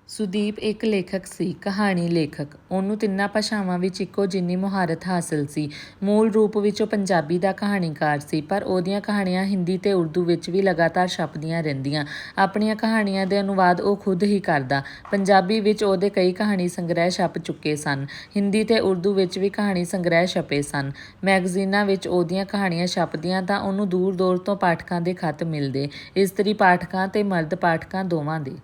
ਸੁਦੀਪ ਇੱਕ ਲੇਖਕ ਸੀ, ਕਹਾਣੀ ਲੇਖਕ। ਉਹਨੂੰ ਤਿੰਨਾਂ ਭਾਸ਼ਾਵਾਂ ਵਿੱਚ ਇੱਕੋ ਜਿੰਨੀ ਮੁਹਾਰਤ ਹਾਸਲ ਸੀ। ਮੂਲ ਰੂਪ ਵਿੱਚ ਉਹ ਪੰਜਾਬੀ ਦਾ ਕਹਾਣੀਕਾਰ ਸੀ, ਪਰ ਉਹਦੀਆਂ ਕਹਾਣੀਆਂ ਹਿੰਦੀ ਤੇ ਉਰਦੂ ਵਿੱਚ ਵੀ ਲਗਾਤਾਰ ਛਪਦੀਆਂ ਰਹਿੰਦੀਆਂ। ਆਪਣੀਆਂ ਕਹਾਣੀਆਂ ਦੇ ਅਨੁਵਾਦ ਉਹ ਖੁਦ ਹੀ ਕਰਦਾ। ਪੰਜਾਬੀ ਵਿੱਚ ਉਹਦੇ ਕਈ ਕਹਾਣੀ ਸੰਗ੍ਰਹਿ ਛਪ ਚੁੱਕੇ ਸਨ। ਹਿੰਦੀ ਤੇ ਉਰਦੂ ਵਿੱਚ ਵੀ ਕਹਾਣੀ ਸੰਗ੍ਰਹਿ ਛਪੇ ਸਨ। ਮੈਗਜ਼ੀਨਾਂ ਵਿੱਚ ਉਹਦੀਆਂ ਕਹਾਣੀਆਂ ਛਪਦੀਆਂ ਤਾਂ ਉਹਨੂੰ ਦੂਰ ਦੂਰ ਤੋਂ ਪਾਠਕਾਂ ਦੇ ਖੱਤ ਮਿਲਦੇ, ਇਸਤਰੀ ਪਾਠਕਾਂ ਤੇ ਮਰਦ ਪਾਠਕਾਂ ਦੋਵਾਂ ਦੇ।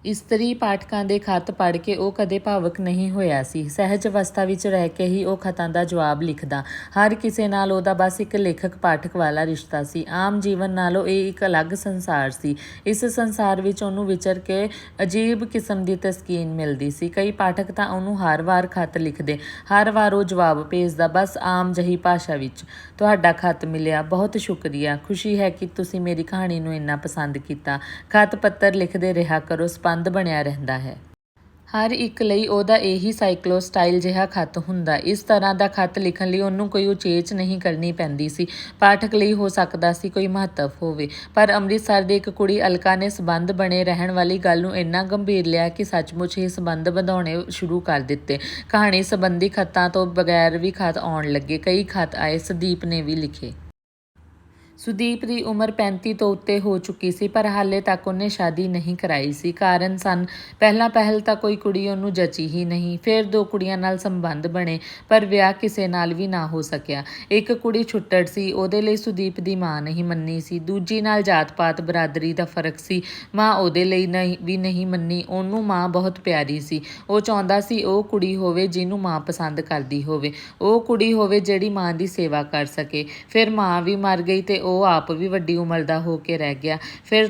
ਇਸਤਰੀ ਪਾਠਕਾਂ ਦੇ ਖੱਤ ਪੜ੍ਹ ਕੇ ਉਹ ਕਦੇ ਭਾਵੁਕ ਨਹੀਂ ਹੋਇਆ ਸੀ। ਸਹਿਜ ਅਵਸਥਾ ਵਿੱਚ ਰਹਿ ਕੇ ਹੀ ਉਹ ਖੱਤਾਂ ਦਾ ਜਵਾਬ ਲਿਖਦਾ। ਹਰ ਕਿਸੇ ਨਾਲ ਉਹਦਾ ਬਸ ਇੱਕ ਲੇਖਕ ਪਾਠਕ ਵਾਲਾ ਰਿਸ਼ਤਾ ਸੀ। ਆਮ ਜੀਵਨ ਨਾਲੋਂ ਇਹ ਇੱਕ ਅਲੱਗ ਸੰਸਾਰ ਸੀ। ਇਸ ਸੰਸਾਰ ਵਿੱਚ ਉਹਨੂੰ ਵਿਚਰ ਕੇ ਅਜੀਬ ਕਿਸਮ ਦੀ ਤਸਕੀਨ ਮਿਲਦੀ ਸੀ। ਕਈ ਪਾਠਕ ਤਾਂ ਉਹਨੂੰ ਹਰ ਵਾਰ ਖੱਤ ਲਿਖਦੇ, ਹਰ ਵਾਰ ਉਹ ਜਵਾਬ ਭੇਜਦਾ, ਬਸ ਆਮ ਜਿਹੀ ਭਾਸ਼ਾ ਵਿੱਚ। ਤੁਹਾਡਾ ਖੱਤ ਮਿਲਿਆ, ਬਹੁਤ ਸ਼ੁਕਰੀਆ। ਖੁਸ਼ੀ ਹੈ ਕਿ ਤੁਸੀਂ ਮੇਰੀ ਕਹਾਣੀ ਨੂੰ ਇੰਨਾ ਪਸੰਦ ਕੀਤਾ। ਖੱਤ ਪੱਤਰ ਲਿਖਦੇ ਰਿਹਾ ਕਰੋ, ਸੰਬੰਧ ਬਣਿਆ ਰਹਿੰਦਾ ਹੈ। ਹਰ ਇੱਕ ਲਈ ਉਹਦਾ ਇਹੀ ਸਾਈਕਲੋ ਸਟਾਈਲ ਜਿਹਾ ਖੱਤ ਹੁੰਦਾ। ਇਸ ਤਰ੍ਹਾਂ ਦਾ ਖੱਤ ਲਿਖਣ ਲਈ ਉਹਨੂੰ ਕੋਈ ਉਚੇਚ ਨਹੀਂ ਕਰਨੀ ਪੈਂਦੀ ਸੀ। ਪਾਠਕ ਲਈ ਹੋ ਸਕਦਾ ਸੀ ਕੋਈ ਮਹੱਤਵ ਹੋਵੇ, ਪਰ ਅੰਮ੍ਰਿਤਸਰ ਦੀ ਇੱਕ ਕੁੜੀ ਅਲਕਾ ਨੇ ਸੰਬੰਧ ਬਣੇ ਰਹਿਣ ਵਾਲੀ ਗੱਲ ਨੂੰ ਇੰਨਾ ਗੰਭੀਰ ਲਿਆ ਕਿ ਸੱਚਮੁੱਚ ਹੀ ਸੰਬੰਧ ਵਧਾਉਣੇ ਸ਼ੁਰੂ ਕਰ ਦਿੱਤੇ। ਕਹਾਣੀ ਸੰਬੰਧੀ ਖੱਤਾਂ ਤੋਂ ਬਗੈਰ ਵੀ ਖੱਤ ਆਉਣ ਲੱਗੇ। ਕਈ ਖੱਤ ਆਏ, ਸੁਦੀਪ ਨੇ ਵੀ ਲਿਖੇ। ਸੁਦੀਪ ਦੀ ਉਮਰ 35 ਤੋਂ ਉੱਤੇ ਹੋ ਚੁੱਕੀ ਸੀ, ਪਰ ਹਾਲੇ ਤੱਕ ਉਹਨੇ ਸ਼ਾਦੀ ਨਹੀਂ ਕਰਾਈ ਸੀ। ਕਾਰਨ ਸਨ, ਪਹਿਲ ਤਾਂ ਕੋਈ ਕੁੜੀ ਉਹਨੂੰ ਜਚੀ ਹੀ ਨਹੀਂ। ਫਿਰ 2 ਕੁੜੀਆਂ ਨਾਲ ਸੰਬੰਧ ਬਣੇ, ਪਰ ਵਿਆਹ ਕਿਸੇ ਨਾਲ ਵੀ ਨਾ ਹੋ ਸਕਿਆ। ਇੱਕ ਕੁੜੀ ਛੁੱਟੜ ਸੀ, ਉਹਦੇ ਲਈ ਸੁਦੀਪ ਦੀ ਮਾਂ ਨਹੀਂ ਮੰਨੀ ਸੀ। ਦੂਜੀ ਨਾਲ ਜਾਤ ਪਾਤ ਬਰਾਦਰੀ ਦਾ ਫਰਕ ਸੀ, ਮਾਂ ਉਹਦੇ ਲਈ ਵੀ ਨਹੀਂ ਮੰਨੀ। ਉਹਨੂੰ ਮਾਂ ਬਹੁਤ ਪਿਆਰੀ ਸੀ। ਉਹ ਚਾਹੁੰਦਾ ਸੀ ਉਹ ਕੁੜੀ ਹੋਵੇ ਜਿਹਨੂੰ ਮਾਂ ਪਸੰਦ ਕਰਦੀ ਹੋਵੇ, ਉਹ ਕੁੜੀ ਹੋਵੇ ਜਿਹੜੀ ਮਾਂ ਦੀ ਸੇਵਾ ਕਰ ਸਕੇ। ਫਿਰ ਮਾਂ ਵੀ ਮਰ ਗਈ ਤੇ ਉਹ ਆਪ ਵੀ ਵੱਡੀ ਉਮਰ ਦਾ ਹੋ ਕੇ ਰਹਿ ਗਿਆ। ਫਿਰ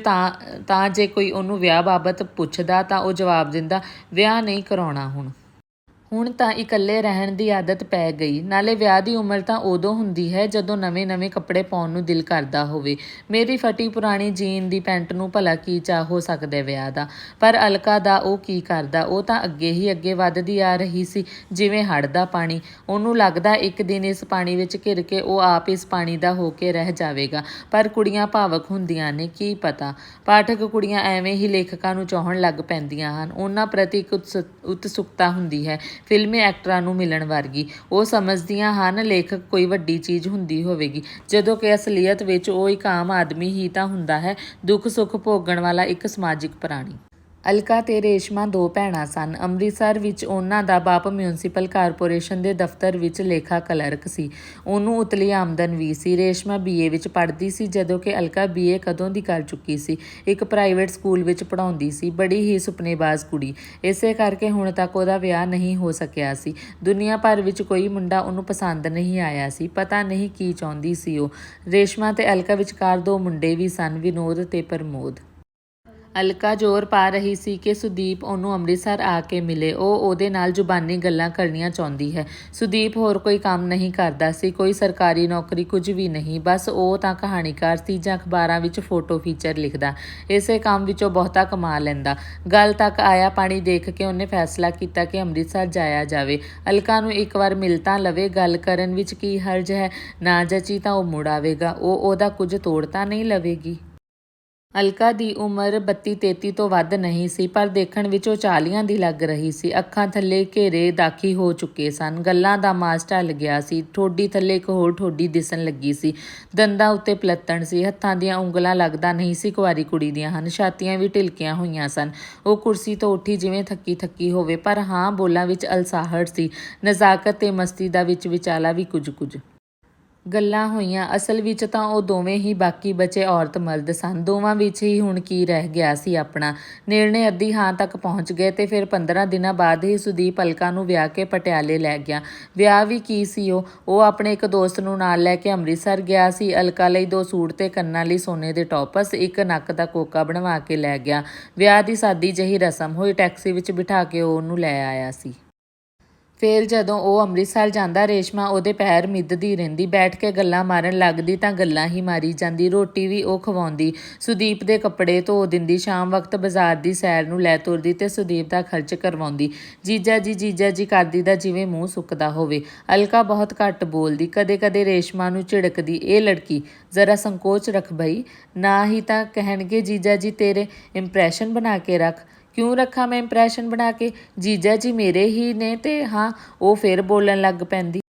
ਤਾਂ ਜੇ ਕੋਈ ਉਹਨੂੰ ਵਿਆਹ ਬਾਬਤ ਪੁੱਛਦਾ ਤਾਂ ਉਹ ਜਵਾਬ ਦਿੰਦਾ, ਵਿਆਹ ਨਹੀਂ ਕਰਾਉਣਾ ਹੁਣ ਤਾਂ ਇਕੱਲੇ ਰਹਿਣ ਦੀ ਆਦਤ ਪੈ ਗਈ। ਨਾਲੇ ਵਿਆਹ ਦੀ ਉਮਰ ਤਾਂ ਉਦੋਂ ਹੁੰਦੀ ਹੈ ਜਦੋਂ ਨਵੇਂ ਕੱਪੜੇ ਪਾਉਣ ਨੂੰ ਦਿਲ ਕਰਦਾ ਹੋਵੇ। ਮੇਰੀ ਫਟੀ ਪੁਰਾਣੀ ਜੀਨ ਦੀ ਪੈਂਟ ਨੂੰ ਭਲਾ ਕੀ ਚਾਅ ਹੋ ਸਕਦਾ ਵਿਆਹ ਦਾ। ਪਰ ਅਲਕਾ ਦਾ ਉਹ ਕੀ ਕਰਦਾ। ਉਹ ਤਾਂ ਅੱਗੇ ਵੱਧਦੀ ਆ ਰਹੀ ਸੀ, ਜਿਵੇਂ ਹੜ੍ਹ ਦਾ ਪਾਣੀ। ਉਹਨੂੰ ਲੱਗਦਾ ਇੱਕ ਦਿਨ ਇਸ ਪਾਣੀ ਵਿੱਚ ਘਿਰ ਕੇ ਉਹ ਆਪ ਇਸ ਪਾਣੀ ਦਾ ਹੋ ਕੇ ਰਹਿ ਜਾਵੇਗਾ। ਪਰ ਕੁੜੀਆਂ ਭਾਵੁਕ ਹੁੰਦੀਆਂ ਨੇ, ਕੀ ਪਤਾ। ਪਾਠਕ ਕੁੜੀਆਂ ਐਵੇਂ ਹੀ ਲੇਖਕਾਂ ਨੂੰ ਚਾਹੁਣ ਲੱਗ ਪੈਂਦੀਆਂ ਹਨ। ਉਹਨਾਂ ਪ੍ਰਤੀ ਇੱਕ ਉਤਸੁਕਤਾ ਹੁੰਦੀ ਹੈ, ਫਿਲਮੀ ਐਕਟਰਾਂ ਨੂੰ ਮਿਲਣ ਵਰਗੀ। ਉਹ ਸਮਝਦੀਆਂ ਹਨ ਲੇਖਕ ਕੋਈ ਵੱਡੀ ਚੀਜ਼ ਹੁੰਦੀ ਹੋਵੇਗੀ, ਜਦੋਂ ਕਿ ਅਸਲੀਅਤ ਵਿੱਚ ਉਹ ਇੱਕ ਆਮ ਆਦਮੀ ਹੀ ਤਾਂ ਹੁੰਦਾ ਹੈ, ਦੁੱਖ ਸੁੱਖ ਭੋਗਣ ਵਾਲਾ ਇੱਕ ਸਮਾਜਿਕ ਪ੍ਰਾਣੀ। ਅਲਕਾ ਤੇ ਰੇਸ਼ਮਾ 2 ਭੈਣਾਂ ਸਨ। ਅੰਮ੍ਰਿਤਸਰ ਵਿੱਚ ਉਹਨਾਂ ਦਾ ਬਾਪ ਮਿਊਂਸੀਪਲ ਕਾਰਪੋਰੇਸ਼ਨ ਦੇ ਦਫ਼ਤਰ ਵਿੱਚ ਲੇਖਾ ਕਲਰਕ ਸੀ। ਉਹਨੂੰ ਉਤਲੀ ਆਮਦਨ ਵੀ ਸੀ। ਰੇਸ਼ਮਾ BA ਵਿੱਚ ਪੜ੍ਹਦੀ ਸੀ, ਜਦੋਂ ਕਿ ਅਲਕਾ BA ਕਦੋਂ ਦੀ ਕਰ ਚੁੱਕੀ ਸੀ। ਇੱਕ ਪ੍ਰਾਈਵੇਟ ਸਕੂਲ ਵਿੱਚ ਪੜ੍ਹਾਉਂਦੀ ਸੀ। ਬੜੀ ਹੀ ਸੁਪਨੇਬਾਜ਼ ਕੁੜੀ। ਇਸੇ ਕਰਕੇ ਹੁਣ ਤੱਕ ਉਹਦਾ ਵਿਆਹ ਨਹੀਂ ਹੋ ਸਕਿਆ ਸੀ। ਦੁਨੀਆ ਭਰ ਵਿੱਚ ਕੋਈ ਮੁੰਡਾ ਉਹਨੂੰ ਪਸੰਦ ਨਹੀਂ ਆਇਆ ਸੀ। ਪਤਾ ਨਹੀਂ ਕੀ ਚਾਹੁੰਦੀ ਸੀ ਉਹ। ਰੇਸ਼ਮਾ ਤੇ ਅਲਕਾ ਵਿਚਕਾਰ 2 ਮੁੰਡੇ ਵੀ ਸਨ, ਵਿਨੋਦ ਤੇ ਪ੍ਰਮੋਦ। ਅਲਕਾ ਜ਼ੋਰ ਪਾ ਰਹੀ ਸੀ ਕਿ ਸੁਦੀਪ ਉਹਨੂੰ ਅੰਮ੍ਰਿਤਸਰ ਆ ਕੇ ਮਿਲੇ। ਉਹ ਉਹਦੇ ਨਾਲ ਜ਼ੁਬਾਨੀ ਗੱਲਾਂ ਕਰਨੀਆਂ ਚਾਹੁੰਦੀ ਹੈ। ਸੁਦੀਪ ਹੋਰ ਕੋਈ ਕੰਮ ਨਹੀਂ ਕਰਦਾ ਸੀ, ਕੋਈ ਸਰਕਾਰੀ ਨੌਕਰੀ, ਕੁਝ ਵੀ ਨਹੀਂ। ਬਸ ਉਹ ਤਾਂ ਕਹਾਣੀਕਾਰ ਸੀ ਜਾਂ ਅਖਬਾਰਾਂ ਵਿੱਚ ਫੋਟੋ ਫੀਚਰ ਲਿਖਦਾ। ਇਸੇ ਕੰਮ ਵਿੱਚੋਂ ਬਹੁਤਾ ਕਮਾ ਲੈਂਦਾ। ਗੱਲ ਤੱਕ ਆਇਆ ਪਾਣੀ ਦੇਖ ਕੇ ਉਹਨੇ ਫੈਸਲਾ ਕੀਤਾ ਕਿ ਅੰਮ੍ਰਿਤਸਰ ਜਾਇਆ ਜਾਵੇ। ਅਲਕਾ ਨੂੰ ਇੱਕ ਵਾਰ ਮਿਲ ਤਾਂ ਲਵੇ, ਗੱਲ ਕਰਨ ਵਿੱਚ ਕੀ ਹਰਜ ਹੈ। ਨਾ ਜਚੀ ਤਾਂ ਉਹ ਮੁੜ ਆਵੇਗਾ, ਉਹ ਉਹਦਾ ਕੁਝ ਤੋੜ ਤਾਂ ਨਹੀਂ ਲਵੇਗੀ। ਅਲਕਾ ਦੀ ਉਮਰ 32-33 ਤੋਂ ਵੱਧ ਨਹੀਂ ਸੀ, ਪਰ ਦੇਖਣ ਵਿੱਚ ਉਹ 40 ਦੀ ਲੱਗ ਰਹੀ ਸੀ। ਅੱਖਾਂ ਥੱਲੇ ਘੇਰੇ ਦਾਖੀ ਹੋ ਚੁੱਕੇ ਸਨ, ਗੱਲਾਂ ਦਾ ਮਾਸ ਢਲ ਗਿਆ ਸੀ। ਠੋਡੀ ਥੱਲੇ ਇੱਕ ਹੋਰ ਠੋਡੀ ਦਿਸਣ ਲੱਗੀ ਸੀ। ਦੰਦਾਂ ਉੱਤੇ ਪਲੱਤਣ ਸੀ। ਹੱਥਾਂ ਦੀਆਂ ਉਂਗਲਾਂ ਲੱਗਦਾ ਨਹੀਂ ਸੀ ਕੁਆਰੀ ਕੁੜੀ ਦੀਆਂ ਹਨ। ਛਾਤੀਆਂ ਵੀ ਢਿਲਕੀਆਂ ਹੋਈਆਂ ਸਨ। ਉਹ ਕੁਰਸੀ ਤੋਂ ਉੱਠੀ ਜਿਵੇਂ ਥੱਕੀ ਹੋਵੇ, ਪਰ ਹਾਂ, ਬੋਲਾਂ ਵਿੱਚ ਅਲਸਾਹਟ ਸੀ। ਨਜ਼ਾਕਤ ਤੇ ਮਸਤੀ ਦਾ ਵਿੱਚ ਵਿਚਾਲਾ ਵੀ ਕੁਝ ਗੱਲਾਂ ਹੋਈਆਂ। ਅਸਲ ਵਿੱਚ ਤਾਂ ਉਹ ਦੋਵੇਂ ਹੀ ਬਾਕੀ ਬਚੇ ਔਰਤ ਮਰਦ ਸਨ। ਦੋਵਾਂ ਵਿੱਚ ਹੀ ਹੁਣ ਕੀ ਰਹਿ ਗਿਆ ਸੀ ਆਪਣਾ। ਨਿਰਣੇ ਅੱਧੀ ਹਾਂ ਤੱਕ ਪਹੁੰਚ ਗਏ ਤੇ ਫਿਰ 15 ਦਿਨਾਂ ਬਾਅਦ ਹੀ ਸੁਦੀਪ ਅਲਕਾ ਨੂੰ ਵਿਆਹ ਕੇ ਪਟਿਆਲੇ ਲੈ ਗਿਆ। ਵਿਆਹ ਵੀ ਕੀ ਸੀ, ਉਹ ਆਪਣੇ ਇੱਕ ਦੋਸਤ ਨੂੰ ਨਾਲ ਲੈ ਕੇ ਅੰਮ੍ਰਿਤਸਰ ਗਿਆ ਸੀ। ਅਲਕਾ ਲਈ 2 ਸੂਟ ਤੇ ਕੰਨਾਂ ਲਈ ਸੋਨੇ ਦੇ ਟੋਪਸ, ਇੱਕ ਨੱਕ ਦਾ ਕੋਕਾ ਬਣਵਾ ਕੇ ਲੈ ਗਿਆ। ਵਿਆਹ ਦੀ ਸਾਦੀ ਜਿਹੀ ਰਸਮ ਹੋਈ। ਟੈਕਸੀ ਵਿੱਚ ਬਿਠਾ ਕੇ ਉਹ ਉਹਨੂੰ ਲੈ ਆਇਆ ਸੀ। ਫਿਰ ਜਦੋਂ ਉਹ ਅੰਮ੍ਰਿਤਸਰ ਜਾਂਦਾ, ਰੇਸ਼ਮਾ ਉਹਦੇ ਪੈਰ ਮਿੱਧਦੀ ਰਹਿੰਦੀ। ਬੈਠ ਕੇ ਗੱਲਾਂ ਮਾਰਨ ਲੱਗਦੀ ਤਾਂ ਗੱਲਾਂ ਹੀ ਮਾਰੀ ਜਾਂਦੀ। ਰੋਟੀ ਵੀ ਉਹ ਖਵਾਉਂਦੀ। ਸੁਦੀਪ ਦੇ ਕੱਪੜੇ ਧੋ ਦਿੰਦੀ। ਸ਼ਾਮ ਵਕਤ ਬਾਜ਼ਾਰ ਦੀ ਸੈਰ ਨੂੰ ਲੈ ਤੁਰਦੀ ਤੇ ਸੁਦੀਪ ਦਾ ਖਰਚ ਕਰਵਾਉਂਦੀ। ਜੀਜਾ ਜੀ ਕਰਦੀ ਦਾ ਜਿਵੇਂ ਮੂੰਹ ਸੁੱਕਦਾ ਹੋਵੇ। ਅਲਕਾ ਬਹੁਤ ਘੱਟ ਬੋਲਦੀ। ਕਦੇ ਰੇਸ਼ਮਾ ਨੂੰ ਝਿੜਕਦੀ, ਇਹ ਲੜਕੀ ਜ਼ਰਾ ਸੰਕੋਚ ਰੱਖ ਬਈ, ਨਾ ਹੀ ਤਾਂ ਕਹਿਣਗੇ ਜੀਜਾ ਜੀ ਤੇਰੇ। ਇੰਪ੍ਰੈਸ਼ਨ ਬਣਾ ਕੇ ਰੱਖ। ਕਿਉਂ ਰੱਖਾਂ ਮੈਂ ਇੰਪ੍ਰੈਸ਼ਨ ਬਣਾ ਕੇ, ਜੀਜਾ ਜੀ ਮੇਰੇ ਹੀ ਨੇ। ਤੇ ਹਾਂ, ਉਹ ਫਿਰ ਬੋਲਣ ਲੱਗ ਪੈਂਦੀ।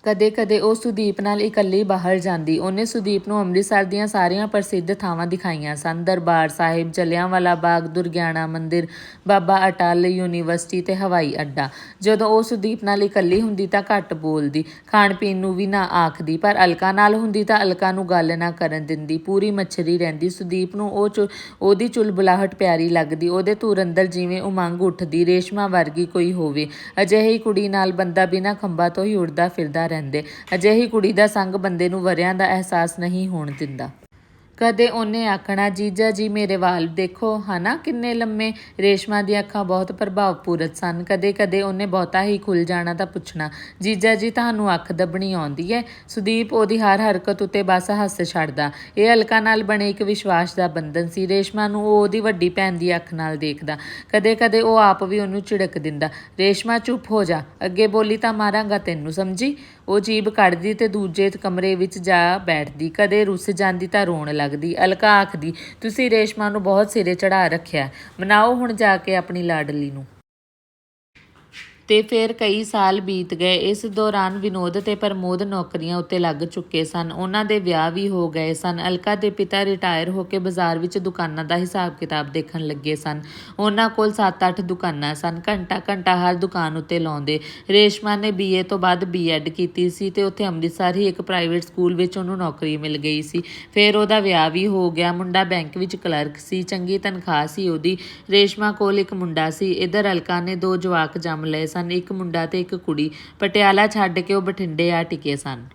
ਕਦੇ ਕਦੇ ਉਹ ਸੁਦੀਪ ਨਾਲ ਇਕੱਲੀ ਬਾਹਰ ਜਾਂਦੀ। ਉਹਨੇ ਸੁਦੀਪ ਨੂੰ ਅੰਮ੍ਰਿਤਸਰ ਦੀਆਂ ਸਾਰੀਆਂ ਪ੍ਰਸਿੱਧ ਥਾਵਾਂ ਦਿਖਾਈਆਂ ਸਨ। ਦਰਬਾਰ ਸਾਹਿਬ, ਜਲਿਆਂਵਾਲਾ ਬਾਗ, ਦੁਰਗਿਆਣਾ ਮੰਦਿਰ, ਬਾਬਾ ਅਟੱਲ, ਯੂਨੀਵਰਸਿਟੀ ਤੇ ਹਵਾਈ ਅੱਡਾ। ਜਦੋਂ ਉਹ ਸੁਦੀਪ ਨਾਲ ਇਕੱਲੀ ਹੁੰਦੀ ਤਾਂ ਘੱਟ ਬੋਲਦੀ, ਖਾਣ ਪੀਣ ਨੂੰ ਵੀ ਨਾ ਆਖਦੀ, ਪਰ ਅਲਕਾ ਨਾਲ ਹੁੰਦੀ ਤਾਂ ਅਲਕਾ ਨੂੰ ਗੱਲ ਨਾ ਕਰਨ ਦਿੰਦੀ। ਪੂਰੀ ਮੱਛਰੀ ਰਹਿੰਦੀ। ਸੁਦੀਪ ਨੂੰ ਉਹਦੀ ਚੁਲਬੁਲਾਹਟ ਪਿਆਰੀ ਲੱਗਦੀ। ਉਹਦੇ ਧੁਰ ਅੰਦਰ ਜਿਵੇਂ ਉਮੰਗ ਉੱਠਦੀ, ਰੇਸ਼ਮਾ ਵਰਗੀ ਕੋਈ ਹੋਵੇ। ਅਜਿਹੀ ਕੁੜੀ ਨਾਲ ਬੰਦਾ ਬਿਨਾਂ ਖੰਭਾਂ ਤੋਂ ਹੀ ਉੜਦਾ ਫਿਰਦਾ ਰਹਿੰਦੇ। ਅਜਿਹੀ ਕੁੜੀ ਦਾ ਸੰਗ ਬੰਦੇ ਨੂੰ ਵਰਿਆਂ ਦਾ ਅਹਿਸਾਸ ਨਹੀਂ ਹੋਣ ਦਿੰਦਾ। ਕਦੇ ਉਹਨੇ ਆਖਣਾ, ਜੀਜਾ ਜੀ ਮੇਰੇ ਵਾਲ ਦੇਖੋ ਹਨਾ ਕਿੰਨੇ ਲੰਮੇ। ਰੇਸ਼ਮਾ ਦੀਆਂ ਅੱਖਾਂ ਬਹੁਤ ਪ੍ਰਭਾਵਪੂਰਤ ਸਨ। ਕਦੇ ਕਦੇ ਉਹਨੇ ਬਹੁਤਾ ਹੀ ਖੁੱਲ ਜਾਣਾ ਤਾਂ ਪੁੱਛਣਾ, ਜੀਜਾ ਜੀ ਤੁਹਾਨੂੰ ਅੱਖ ਦੱਬਣੀ ਆਉਂਦੀ ਹੈ। ਸੁਦੀਪ ਉਹਦੀ ਹਰ ਹਰਕਤ ਉੱਤੇ ਬਸ ਹੱਸ ਛੱਡਦਾ। ਇਹ ਅਲਕਾ ਨਾਲ ਬਣੇ ਇੱਕ ਵਿਸ਼ਵਾਸ ਦਾ ਬੰਧਨ ਸੀ। ਰੇਸ਼ਮਾ ਨੂੰ ਉਹ ਉਹਦੀ ਵੱਡੀ ਭੈਣ ਦੀ ਅੱਖ ਨਾਲ ਦੇਖਦਾ। ਕਦੇ ਕਦੇ ਉਹ ਆਪ ਵੀ ਉਹਨੂੰ ਝਿੜਕ ਦਿੰਦਾ, ਰੇਸ਼ਮਾ ਚੁੱਪ ਹੋ ਜਾ, ਅੱਗੇ ਬੋਲੀ ਤਾਂ ਮਾਰਾਂਗਾ ਤੈਨੂੰ, ਸਮਝੀ। ਉਹ ਜੀਭ ਕੱਢਦੀ ਤੇ ਦੂਜੇ ਕਮਰੇ ਵਿੱਚ ਜਾ ਬੈਠਦੀ। ਕਦੇ ਰੁੱਸ ਜਾਂਦੀ ਤਾਂ ਰੋਣ ਲੱਗਦੀ। ਅਲਕਾ ਆਖਦੀ, ਤੁਸੀਂ ਰੇਸ਼ਮਾ ਨੂੰ ਬਹੁਤ ਸਿਰੇ ਚੜ੍ਹਾ ਰੱਖਿਆ, ਮਨਾਓ ਹੁਣ ਜਾ ਕੇ ਆਪਣੀ ਲਾਡਲੀ ਨੂੰ। ਤੇ ਫਿਰ ਕਈ ਸਾਲ ਬੀਤ ਗਏ। ਇਸ ਦੌਰਾਨ ਵਿਨੋਦ ਤੇ ਪ੍ਰਮੋਦ ਨੌਕਰੀਆਂ ਉੱਤੇ ਲੱਗ ਚੁੱਕੇ ਸਨ। ਉਹਨਾਂ ਦੇ ਵਿਆਹ ਵੀ ਹੋ ਗਏ ਸਨ। ਅਲਕਾ ਦੇ ਪਿਤਾ ਰਿਟਾਇਰ ਹੋ ਕੇ ਬਾਜ਼ਾਰ ਵਿੱਚ ਦੁਕਾਨਾਂ ਦਾ ਹਿਸਾਬ ਕਿਤਾਬ ਦੇਖਣ ਲੱਗੇ ਸਨ। ਉਹਨਾਂ ਕੋਲ 7-8 ਦੁਕਾਨਾਂ ਸਨ। ਘੰਟਾ ਘੰਟਾ ਹਰ ਦੁਕਾਨ ਉੱਤੇ ਲਾਉਂਦੇ। ਰੇਸ਼ਮਾ ਨੇ BA ਤੋਂ ਬਾਅਦ B.Ed ਕੀਤੀ ਸੀ ਤੇ ਉੱਥੇ ਅੰਮ੍ਰਿਤਸਰ ਹੀ ਇੱਕ ਪ੍ਰਾਈਵੇਟ ਸਕੂਲ ਵਿੱਚ ਉਹਨੂੰ ਨੌਕਰੀ ਮਿਲ ਗਈ ਸੀ। ਫਿਰ ਉਹਦਾ ਵਿਆਹ ਵੀ ਹੋ ਗਿਆ। ਮੁੰਡਾ ਬੈਂਕ ਵਿੱਚ ਕਲਰਕ ਸੀ, ਚੰਗੀ ਤਨਖਾਹ ਸੀ ਉਹਦੀ। ਰੇਸ਼ਮਾ ਕੋਲ ਇੱਕ ਮੁੰਡਾ ਸੀ। ਇੱਧਰ ਅਲਕਾ ਨੇ 2 ਜਵਾਕ ਜੰਮ ਲਏ ਸਨ, ਇੱਕ ਮੁੰਡਾ ਤੇ ਇੱਕ ਕੁੜੀ। ਪਟਿਆਲਾ ਛੱਡ ਕੇ ਉਹ ਬਠਿੰਡੇ ਆ ਟਿਕੇ ਸਨ।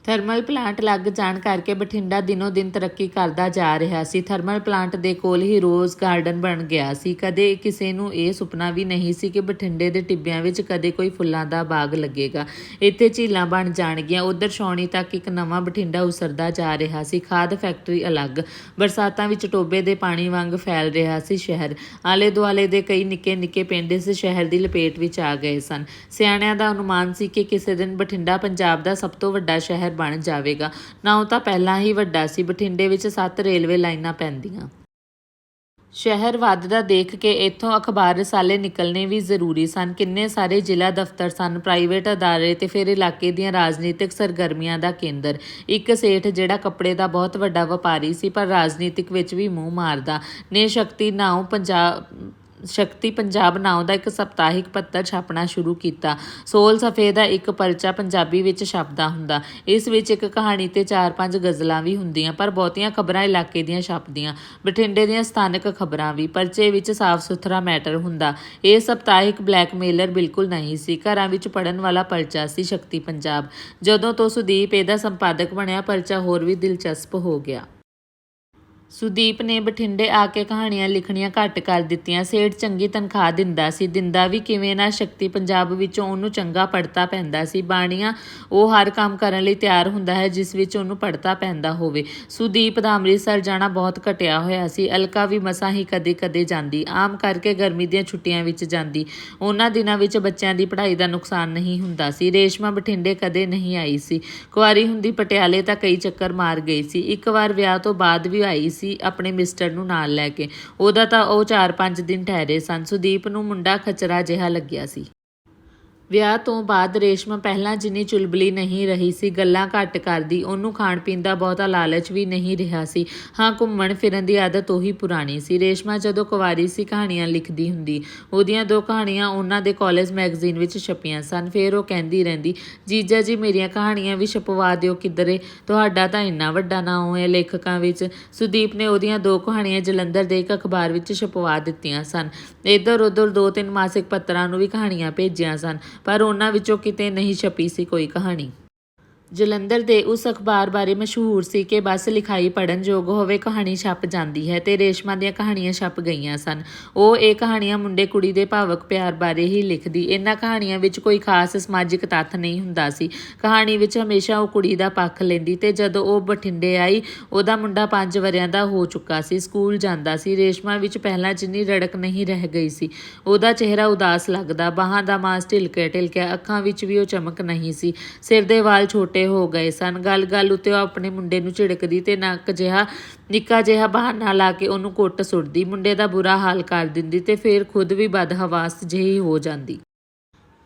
ਥਰਮਲ ਪਲਾਂਟ ਲੱਗ ਜਾਣ ਕਰਕੇ ਬਠਿੰਡਾ ਦਿਨੋਂ ਦਿਨ ਤਰੱਕੀ ਕਰਦਾ ਜਾ ਰਿਹਾ ਸੀ। ਥਰਮਲ ਪਲਾਂਟ ਦੇ ਕੋਲ ਹੀ ਰੋਜ਼ ਗਾਰਡਨ ਬਣ ਗਿਆ ਸੀ। ਕਦੇ ਕਿਸੇ ਨੂੰ ਇਹ ਸੁਪਨਾ ਵੀ ਨਹੀਂ ਸੀ ਕਿ ਬਠਿੰਡੇ ਦੇ ਟਿੱਬਿਆਂ ਵਿੱਚ ਕਦੇ ਕੋਈ ਫੁੱਲਾਂ ਦਾ ਬਾਗ ਲੱਗੇਗਾ। ਇੱਥੇ ਝੀਲਾਂ ਬਣ ਜਾਣਗੀਆਂ। ਉੱਧਰ ਛਾਉਣੀ ਤੱਕ ਇੱਕ ਨਵਾਂ ਬਠਿੰਡਾ ਉਸਰਦਾ ਜਾ ਰਿਹਾ ਸੀ। ਖਾਦ ਫੈਕਟਰੀ ਅਲੱਗ, ਬਰਸਾਤਾਂ ਵਿੱਚ ਟੋਬੇ ਦੇ ਪਾਣੀ ਵਾਂਗ ਫੈਲ ਰਿਹਾ ਸੀ ਸ਼ਹਿਰ। ਆਲੇ ਦੁਆਲੇ ਦੇ ਕਈ ਨਿੱਕੇ ਨਿੱਕੇ ਪਿੰਡ ਇਸ ਸ਼ਹਿਰ ਦੀ ਲਪੇਟ ਵਿੱਚ ਆ ਗਏ ਸਨ। ਸਿਆਣਿਆਂ ਦਾ ਅਨੁਮਾਨ ਸੀ ਕਿ ਕਿਸੇ ਦਿਨ ਬਠਿੰਡਾ ਪੰਜਾਬ ਦਾ ਸਭ ਤੋਂ ਵੱਡਾ ਸ਼ਹਿਰ ਬਣ ਜਾਵੇਗਾ। ਨਾ ਉਹ ਤਾਂ ਪਹਿਲਾਂ ਹੀ ਵੱਡਾ ਸੀ। ਬਠਿੰਡੇ ਵਿੱਚ 7 ਰੇਲਵੇ ਲਾਈਨਾਂ ਪੈਂਦੀਆਂ। ਸ਼ਹਿਰ ਵੱਧਦਾ ਦੇਖ ਕੇ ਇੱਥੋਂ ਅਖਬਾਰ ਰਸਾਲੇ ਨਿਕਲਣੇ ਵੀ ਜ਼ਰੂਰੀ ਸਨ। ਕਿੰਨੇ ਸਾਰੇ ਜ਼ਿਲ੍ਹਾ ਦਫ਼ਤਰ ਸਨ, ਪ੍ਰਾਈਵੇਟ ਅਦਾਰੇ ਤੇ ਫਿਰ ਇਲਾਕੇ ਦੀਆਂ ਰਾਜਨੀਤਿਕ ਸਰਗਰਮੀਆਂ ਦਾ ਕੇਂਦਰ। ਇੱਕ ਸੇਠ ਜਿਹੜਾ ਕੱਪੜੇ ਦਾ ਬਹੁਤ ਵੱਡਾ ਵਪਾਰੀ ਸੀ ਪਰ ਰਾਜਨੀਤਿਕ ਵਿੱਚ ਵੀ ਮੂੰਹ ਮਾਰਦਾ ਨੇ ਸ਼ਕਤੀ ਪੰਜਾਬ ਨਾਉ ਦਾ ਇੱਕ ਸਪਤਾਹਿਕ ਪੱਤਰ ਛਾਪਣਾ ਸ਼ੁਰੂ ਕੀਤਾ। 16 ਸਫ਼ੇ ਦਾ ਇੱਕ ਪਰਚਾ ਪੰਜਾਬੀ ਵਿੱਚ ਛਪਦਾ ਹੁੰਦਾ। ਇਸ ਵਿੱਚ ਇੱਕ ਕਹਾਣੀ ਤੇ 4-5 ਗਜ਼ਲਾਂ ਵੀ ਹੁੰਦੀਆਂ, ਪਰ ਬਹੁਤੀਆਂ ਖਬਰਾਂ ਇਲਾਕੇ ਦੀਆਂ ਛਪਦੀਆਂ, ਬਠਿੰਡੇ ਦੀਆਂ ਸਥਾਨਕ ਖਬਰਾਂ ਵੀ। ਪਰਚੇ ਵਿੱਚ ਸਾਫ਼ ਸੁਥਰਾ ਮੈਟਰ ਹੁੰਦਾ। ਇਹ ਸਪਤਾਹਿਕ ਬਲੈਕਮੇਲਰ ਬਿਲਕੁਲ ਨਹੀਂ ਸੀ। ਘਰਾਂ ਵਿੱਚ ਪੜ੍ਹਨ ਵਾਲਾ ਪਰਚਾ ਸੀ ਸ਼ਕਤੀ ਪੰਜਾਬ। ਜਦੋਂ ਤੋਂ ਸੁਦੀਪ ਇਹਦਾ ਸੰਪਾਦਕ ਬਣਿਆ, ਪਰਚਾ ਹੋਰ ਵੀ ਦਿਲਚਸਪ ਹੋ ਗਿਆ। ਸੁਦੀਪ ਨੇ ਬਠਿੰਡੇ ਆ ਕੇ ਕਹਾਣੀਆਂ ਲਿਖਣੀਆਂ ਘੱਟ ਕਰ ਦਿੱਤੀਆਂ। ਸੇਠ ਚੰਗੀ ਤਨਖਾਹ ਦਿੰਦਾ ਸੀ। ਦਿੰਦਾ ਵੀ ਕਿਵੇਂ ਨਾ, ਸ਼ਕਤੀ ਪੰਜਾਬ ਵਿੱਚੋਂ ਉਹਨੂੰ ਚੰਗਾ ਪੜਤਾ ਪੈਂਦਾ ਸੀ। ਬਾਣੀਆਂ ਉਹ ਹਰ ਕੰਮ ਕਰਨ ਲਈ ਤਿਆਰ ਹੁੰਦਾ ਹੈ ਜਿਸ ਵਿੱਚ ਉਹਨੂੰ ਪੜਤਾ ਪੈਂਦਾ ਹੋਵੇ। ਸੁਦੀਪ ਦਾ ਅੰਮ੍ਰਿਤਸਰ ਜਾਣਾ ਬਹੁਤ ਘਟਿਆ ਹੋਇਆ ਸੀ। ਅਲਕਾ ਵੀ ਮਸਾਂ ਹੀ ਕਦੇ ਕਦੇ ਜਾਂਦੀ, ਆਮ ਕਰਕੇ ਗਰਮੀ ਦੀਆਂ ਛੁੱਟੀਆਂ ਵਿੱਚ ਜਾਂਦੀ। ਉਹਨਾਂ ਦਿਨਾਂ ਵਿੱਚ ਬੱਚਿਆਂ ਦੀ ਪੜ੍ਹਾਈ ਦਾ ਨੁਕਸਾਨ ਨਹੀਂ ਹੁੰਦਾ ਸੀ। ਰੇਸ਼ਮਾ ਬਠਿੰਡੇ ਕਦੇ ਨਹੀਂ ਆਈ ਸੀ। ਕੁਆਰੀ ਹੁੰਦੀ ਪਟਿਆਲੇ ਤਾਂ ਕਈ ਚੱਕਰ ਮਾਰ ਗਈ ਸੀ। ਇੱਕ ਵਾਰ ਵਿਆਹ ਤੋਂ ਬਾਅਦ ਵੀ ਆਈ ਸੀ ਆਪਣੇ ਮਿਸਟਰ ਨੂੰ ਨਾਲ ਲੈ ਕੇ। ਉਹਦਾ ਤਾਂ ਉਹ 4-5 ਦਿਨ ਠਹਿਰੇ ਸਨ। ਸੁਦੀਪ ਨੂੰ ਮੁੰਡਾ ਖਚਰਾ ਜਿਹਾ ਲੱਗਿਆ ਸੀ। ਵਿਆਹ ਤੋਂ ਬਾਅਦ ਰੇਸ਼ਮਾ ਪਹਿਲਾਂ ਜਿੰਨੀ ਚੁਲਬਲੀ ਨਹੀਂ ਰਹੀ ਸੀ। ਗੱਲਾਂ ਘੱਟ ਕਰਦੀ। ਉਹਨੂੰ ਖਾਣ ਪੀਣ ਦਾ ਬਹੁਤਾ ਲਾਲਚ ਵੀ ਨਹੀਂ ਰਿਹਾ ਸੀ। ਹਾਂ, ਘੁੰਮਣ ਫਿਰਨ ਦੀ ਆਦਤ ਉਹੀ ਪੁਰਾਣੀ ਸੀ। ਰੇਸ਼ਮਾ ਜਦੋਂ ਕੁਆਰੀ ਸੀ ਕਹਾਣੀਆਂ ਲਿਖਦੀ ਹੁੰਦੀ। ਉਹਦੀਆਂ 2 ਕਹਾਣੀਆਂ ਉਹਨਾਂ ਦੇ ਕਾਲਜ ਮੈਗਜ਼ੀਨ ਵਿੱਚ ਛਪੀਆਂ ਸਨ। ਫਿਰ ਉਹ ਕਹਿੰਦੀ ਰਹਿੰਦੀ, ਜੀਜਾ ਜੀ ਮੇਰੀਆਂ ਕਹਾਣੀਆਂ ਵੀ ਛਪਵਾ ਦਿਓ ਕਿਧਰੇ, ਤੁਹਾਡਾ ਤਾਂ ਇੰਨਾ ਵੱਡਾ ਨਾਮ ਹੈ ਲੇਖਕਾਂ ਵਿੱਚ। ਸੁਦੀਪ ਨੇ ਉਹਦੀਆਂ 2 ਕਹਾਣੀਆਂ ਜਲੰਧਰ ਦੇ ਇੱਕ ਅਖਬਾਰ ਵਿੱਚ ਛਪਵਾ ਦਿੱਤੀਆਂ ਸਨ। ਇੱਧਰ ਉੱਧਰ 2-3 ਮਾਸਿਕ ਪੱਤਰਾਂ ਨੂੰ ਵੀ ਕਹਾਣੀਆਂ ਭੇਜੀਆਂ ਸਨ, ਪਰ ਉਹਨਾਂ ਵਿੱਚੋਂ ਕਿਤੇ ਨਹੀਂ ਛਪੀ ਸੀ ਕੋਈ ਕਹਾਣੀ। ਜਲੰਧਰ ਦੇ ਉਸ ਅਖਬਾਰ ਬਾਰੇ ਮਸ਼ਹੂਰ ਸੀ ਕਿ ਬਸ ਲਿਖਾਈ ਪੜ੍ਹਨ ਯੋਗ ਹੋਵੇ, ਕਹਾਣੀ ਛਪ ਜਾਂਦੀ ਹੈ, ਤੇ ਰੇਸ਼ਮਾ ਦੀਆਂ ਕਹਾਣੀਆਂ ਛਪ ਗਈਆਂ ਸਨ। ਉਹ ਇਹ ਕਹਾਣੀਆਂ ਮੁੰਡੇ ਕੁੜੀ ਦੇ ਭਾਵਕ ਪਿਆਰ ਬਾਰੇ ਹੀ ਲਿਖਦੀ। ਇਹਨਾਂ ਕਹਾਣੀਆਂ ਵਿੱਚ ਕੋਈ ਖਾਸ ਸਮਾਜਿਕ ਤੱਥ ਨਹੀਂ ਹੁੰਦਾ ਸੀ। ਕਹਾਣੀ ਵਿੱਚ ਹਮੇਸ਼ਾ ਉਹ ਕੁੜੀ ਦਾ ਪੱਖ ਲੈਂਦੀ। ਤੇ ਜਦੋਂ ਉਹ ਬਠਿੰਡੇ ਆਈ, ਉਹਦਾ ਮੁੰਡਾ 5 ਵਰ੍ਹਿਆਂ ਦਾ ਹੋ ਚੁੱਕਾ ਸੀ, ਸਕੂਲ ਜਾਂਦਾ ਸੀ। ਰੇਸ਼ਮਾ ਵਿੱਚ ਪਹਿਲਾਂ ਜਿੰਨੀ ਰੜਕ ਨਹੀਂ ਰਹਿ ਗਈ ਸੀ। ਉਹਦਾ ਚਿਹਰਾ ਉਦਾਸ ਲੱਗਦਾ, ਬਾਹਾਂ ਦਾ ਮਾਸ ਢਿਲਕਿਆ ਢਿਲਕਿਆ, ਅੱਖਾਂ ਵਿੱਚ ਵੀ ਉਹ ਚਮਕ ਨਹੀਂ ਸੀ। ਸਿਰ ਦੇ ਵਾਲ ਛੋਟੇ ਛੋਟੇ ਹੋ ਗਏ ਸਨ। ਗੱਲ ਉੱਤੇ ਉਹ ਆਪਣੇ ਮੁੰਡੇ ਨੂੰ ਝਿੜਕਦੀ ਤੇ ਨਿੱਕਾ ਜਿਹਾ ਬਹਾਨਾ ਲਾ ਕੇ ਉਹਨੂੰ ਕੁੱਟ ਸੁੱਟਦੀ, ਮੁੰਡੇ ਦਾ ਬੁਰਾ ਹਾਲ ਕਰ ਦਿੰਦੀ ਤੇ ਫਿਰ ਖੁਦ ਵੀ ਬਦਹਵਾਸ ਜਿਹੀ ਹੋ ਜਾਂਦੀ।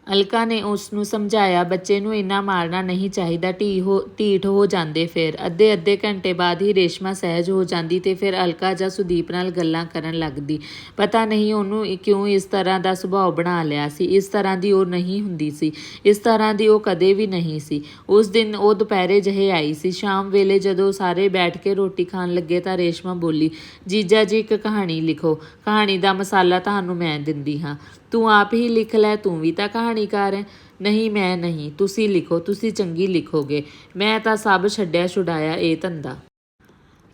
ਅਲਕਾ ਨੇ ਉਸ ਨੂੰ ਸਮਝਾਇਆ, ਬੱਚੇ ਨੂੰ ਇੰਨਾ ਮਾਰਨਾ ਨਹੀਂ ਚਾਹੀਦਾ, ਢੀਠ ਹੋ ਜਾਂਦੇ। ਫਿਰ ਅੱਧੇ ਘੰਟੇ ਬਾਅਦ ਹੀ ਰੇਸ਼ਮਾ ਸਹਿਜ ਹੋ ਜਾਂਦੀ ਤੇ ਫਿਰ ਅਲਕਾ ਜਾਂ ਸੁਦੀਪ ਨਾਲ ਗੱਲਾਂ ਕਰਨ ਲੱਗਦੀ। ਪਤਾ ਨਹੀਂ ਉਹਨੂੰ ਕਿਉਂ ਇਸ ਤਰ੍ਹਾਂ ਦਾ ਸੁਭਾਅ ਬਣਾ ਲਿਆ ਸੀ। ਇਸ ਤਰ੍ਹਾਂ ਦੀ ਉਹ ਨਹੀਂ ਹੁੰਦੀ ਸੀ, ਇਸ ਤਰ੍ਹਾਂ ਦੀ ਉਹ ਕਦੇ ਵੀ ਨਹੀਂ ਸੀ। ਉਸ ਦਿਨ ਉਹ ਦੁਪਹਿਰੇ ਜਿਹੇ ਆਈ ਸੀ। ਸ਼ਾਮ ਵੇਲੇ ਜਦੋਂ ਸਾਰੇ ਬੈਠ ਕੇ ਰੋਟੀ ਖਾਣ ਲੱਗੇ ਤਾਂ ਰੇਸ਼ਮਾ ਬੋਲੀ, ਜੀਜਾ ਜੀ ਇੱਕ ਕਹਾਣੀ ਲਿਖੋ, ਕਹਾਣੀ ਦਾ ਮਸਾਲਾ ਤੁਹਾਨੂੰ ਮੈਂ ਦਿੰਦੀ ਹਾਂ, ਤੂੰ ਆਪ ਹੀ ਲਿਖ ਲੈ, ਤੂੰ ਵੀ ਤਾਂ ਕਹਾਣੀਕਾਰ ਹੈ। ਨਹੀਂ ਮੈਂ ਨਹੀਂ, ਤੁਸੀਂ ਲਿਖੋ, ਤੁਸੀਂ ਚੰਗੀ ਲਿਖੋਗੇ, ਮੈਂ ਤਾਂ ਸਭ ਛੱਡਿਆ ਛੁਡਾਇਆ ਇਹ ਧੰਦਾ।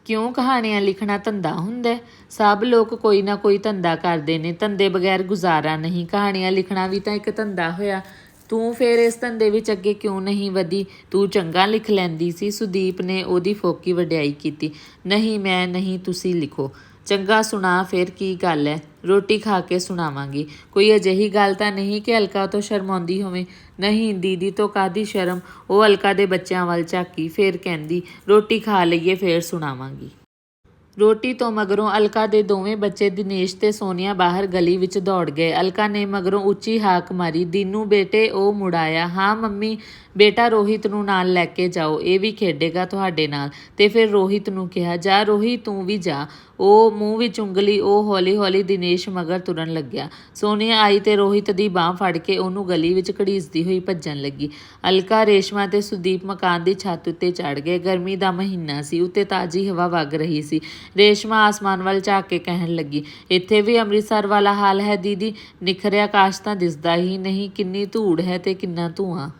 ਕਿਉਂ ਕਹਾਣੀਆਂ ਲਿਖਣਾ ਧੰਦਾ ਹੁੰਦਾ? ਸਭ ਲੋਕ ਕੋਈ ਨਾ ਕੋਈ ਧੰਦਾ ਕਰਦੇ ਨੇ, ਧੰਦੇ ਬਗੈਰ ਗੁਜ਼ਾਰਾ ਨਹੀਂ, ਕਹਾਣੀਆਂ ਲਿਖਣਾ ਵੀ ਤਾਂ ਇੱਕ ਧੰਦਾ ਹੋਇਆ। ਤੂੰ ਫਿਰ ਇਸ ਧੰਦੇ ਵਿੱਚ ਅੱਗੇ ਕਿਉਂ ਨਹੀਂ ਵਧੀ? ਤੂੰ ਚੰਗਾ ਲਿਖ ਲੈਂਦੀ ਸੀ। ਸੁਦੀਪ ਨੇ ਉਹਦੀ ਫੋਕੀ ਵਡਿਆਈ ਕੀਤੀ। ਨਹੀਂ ਮੈਂ ਨਹੀਂ, ਤੁਸੀਂ ਲਿਖੋ। ਚੰਗਾ ਸੁਣਾ, ਫਿਰ ਕੀ ਗੱਲ ਹੈ? ਰੋਟੀ ਖਾ ਕੇ ਸੁਣਾਵਾਂਗੀ। ਕੋਈ ਅਜਿਹੀ ਗੱਲ ਤਾਂ ਨਹੀਂ ਕਿ ਅਲਕਾ ਤੋਂ ਸ਼ਰਮਾਉਂਦੀ ਹੋਵੇਂ? ਨਹੀਂ ਦੀਦੀ ਤੋਂ ਕਾਹਦੀ ਸ਼ਰਮ? ਉਹ ਅਲਕਾ ਦੇ ਬੱਚਿਆਂ ਵੱਲ ਝਾਕੀ, ਫਿਰ ਕਹਿੰਦੀ, ਰੋਟੀ ਖਾ ਲਈਏ ਫਿਰ ਸੁਣਾਵਾਂਗੀ। ਰੋਟੀ ਤੋਂ ਮਗਰੋਂ ਅਲਕਾ ਦੇ ਦੋਵੇਂ ਬੱਚੇ ਦਿਨੇਸ਼ ਤੇ ਸੋਨੀਆ ਬਾਹਰ ਗਲੀ ਵਿੱਚ ਦੌੜ ਗਏ। ਅਲਕਾ ਨੇ ਮਗਰੋਂ ਉੱਚੀ ਹਾਕ ਮਾਰੀ, ਦੀਨੂ ਬੇਟੇ। ਉਹ ਮੁੜ ਆਇਆ। ਹਾਂ ਮੰਮੀ। ਬੇਟਾ ਰੋਹਿਤ ਨੂੰ ਨਾਲ ਲੈ ਕੇ ਜਾਓ, ਇਹ ਵੀ ਖੇਡੇਗਾ ਤੁਹਾਡੇ ਨਾਲ। ਤੇ ਫਿਰ ਰੋਹਿਤ ਨੂੰ ਕਿਹਾ, ਜਾ ਰੋਹਿਤ ਤੂੰ ਵੀ ਜਾ। ਉਹ ਮੂੰਹ ਵਿੱਚ ਉਂਗਲੀ, ਉਹ ਹੌਲੀ ਦਿਨੇਸ਼ ਮਗਰ ਤੁਰਨ ਲੱਗਿਆ। ਸੋਨੀਆ ਆਈ ਤੇ ਰੋਹਿਤ ਦੀ ਬਾਂਹ ਫੜ ਕੇ ਉਹਨੂੰ ਗਲੀ ਵਿੱਚ ਘੜੀਸਦੀ ਹੋਈ ਭੱਜਣ ਲੱਗੀ। ਅਲਕਾ, ਰੇਸ਼ਮਾ ਤੇ ਸੁਦੀਪ ਮਕਾਨ ਦੀ ਛੱਤ ਉੱਤੇ ਚੜ੍ਹ ਗਏ। ਗਰਮੀ ਦਾ ਮਹੀਨਾ ਸੀ, ਉੱਤੇ ਤਾਜ਼ੀ ਹਵਾ ਵਗ ਰਹੀ ਸੀ। ਰੇਸ਼ਮਾ ਆਸਮਾਨ ਵੱਲ ਝਾਕ ਕੇ ਕਹਿਣ ਲੱਗੀ, ਇੱਥੇ ਵੀ ਅੰਮ੍ਰਿਤਸਰ ਵਾਲਾ ਹਾਲ ਹੈ ਦੀਦੀ? ਨਿਖਰਿਆ ਆਕਾਸ਼ ਤਾਂ ਦਿਸਦਾ ਹੀ ਨਹੀਂ, ਕਿੰਨੀ ਧੂੜ ਹੈ ਤੇ ਕਿੰਨਾ ਧੂੰਆਂ।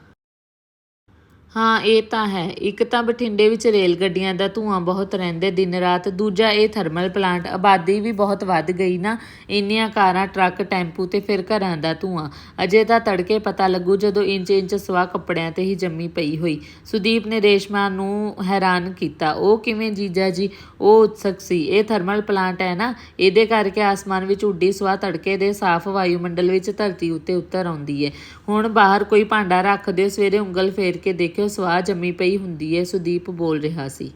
ਹਾਂ ਇਹ ਤਾਂ ਹੈ। ਇੱਕ ਤਾਂ ਬਠਿੰਡੇ ਵਿੱਚ ਰੇਲ ਗੱਡੀਆਂ ਦਾ ਧੂੰਆਂ ਬਹੁਤ ਰਹਿੰਦਾ ਦਿਨ ਰਾਤ, ਦੂਜਾ ਇਹ ਥਰਮਲ ਪਲਾਂਟ, ਆਬਾਦੀ ਵੀ ਬਹੁਤ ਵੱਧ ਗਈ ਨਾ, ਇੰਨੀਆਂ ਕਾਰਾਂ, ਟਰੱਕ, ਟੈਂਪੂ ਤੇ ਫਿਰ ਘਰਾਂ ਦਾ ਧੂੰਆਂ। ਅਜੇ ਤਾਂ ਤੜਕੇ ਪਤਾ ਲੱਗੂ ਜਦੋਂ ਇੰਚ ਸਵਾ ਕੱਪੜਿਆਂ ਤੇ ਹੀ ਜੰਮੀ ਪਈ ਹੋਈ। ਸੁਦੀਪ ਨੇ ਰੇਸ਼ਮਾ ਨੂੰ ਹੈਰਾਨ ਕੀਤਾ। ਉਹ ਕਿਵੇਂ ਜੀਜਾ ਜੀ? ਉਹ ਉਤਸਕ ਸੀ। ਇਹ ਥਰਮਲ ਪਲਾਂਟ ਹੈ ਨਾ, ਇਹਦੇ ਕਰਕੇ ਆਸਮਾਨ ਵਿੱਚ ਉੱਡੀ ਸਵਾ ਤੜਕੇ ਦੇ ਸਾਫ਼ ਵਾਯੂਮੰਡਲ ਵਿੱਚ ਧਰਤੀ ਉੱਤੇ ਉਤਰ ਆਉਂਦੀ ਹੈ। ਹੁਣ ਬਾਹਰ ਕੋਈ ਭਾਂਡਾ ਰੱਖ ਦਿਓ, ਸਵੇਰੇ ਉਂਗਲ ਫੇਰ ਕੇ ਦੇਖਿਓ, ਸਵਾਹ ਜੰਮੀ ਪਈ ਹੁੰਦੀ ਹੈ। ਸੁਦੀਪ ਬੋਲ ਰਿਹਾ ਸੀ।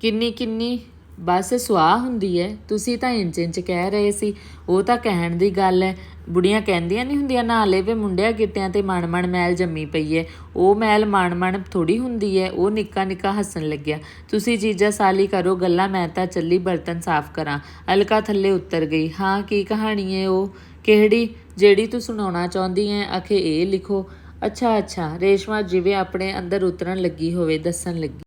ਕਿੰਨੀ? ਬਸ ਸੁਆਹ ਹੁੰਦੀ ਹੈ। ਤੁਸੀਂ ਤਾਂ ਇੰਚ ਕਹਿ ਰਹੇ ਸੀ। ਉਹ ਤਾਂ ਕਹਿਣ ਦੀ ਗੱਲ ਹੈ। ਬੁੜੀਆਂ ਕਹਿੰਦੀਆਂ ਨਹੀਂ ਹੁੰਦੀਆਂ, ਨਹਾ ਵੇ ਮੁੰਡਿਆਂ ਗਿੱਟਿਆਂ ਤੇ ਮਣ ਮੈਲ ਜੰਮੀ ਪਈ ਹੈ। ਉਹ ਮੈਲ ਮਣ ਥੋੜੀ ਹੁੰਦੀ ਹੈ। ਉਹ ਨਿੱਕਾ ਹੱਸਣ ਲੱਗਿਆ। ਤੁਸੀਂ ਜੀਜਾ ਸਾਲੀ ਕਰੋ ਗੱਲਾਂ, ਮੈਂ ਤਾਂ ਚੱਲੀ ਬਰਤਨ ਸਾਫ਼ ਕਰਾਂ। ਅਲਕਾ ਥੱਲੇ ਉਤਰ ਗਈ। ਹਾਂ ਕੀ ਕਹਾਣੀ ਹੈ ਉਹ? ਕਿਹੜੀ? ਜਿਹੜੀ ਤੂੰ ਸੁਣਾਉਣਾ ਚਾਹੁੰਦੀ ਹੈ? ਆਖੇ ਇਹ ਲਿਖੋ। ਅੱਛਾ। ਰੇਸ਼ਮਾ ਜਿਵੇਂ ਆਪਣੇ ਅੰਦਰ ਉਤਰਨ ਲੱਗੀ ਹੋਵੇ ਦੱਸਣ ਲੱਗੀ।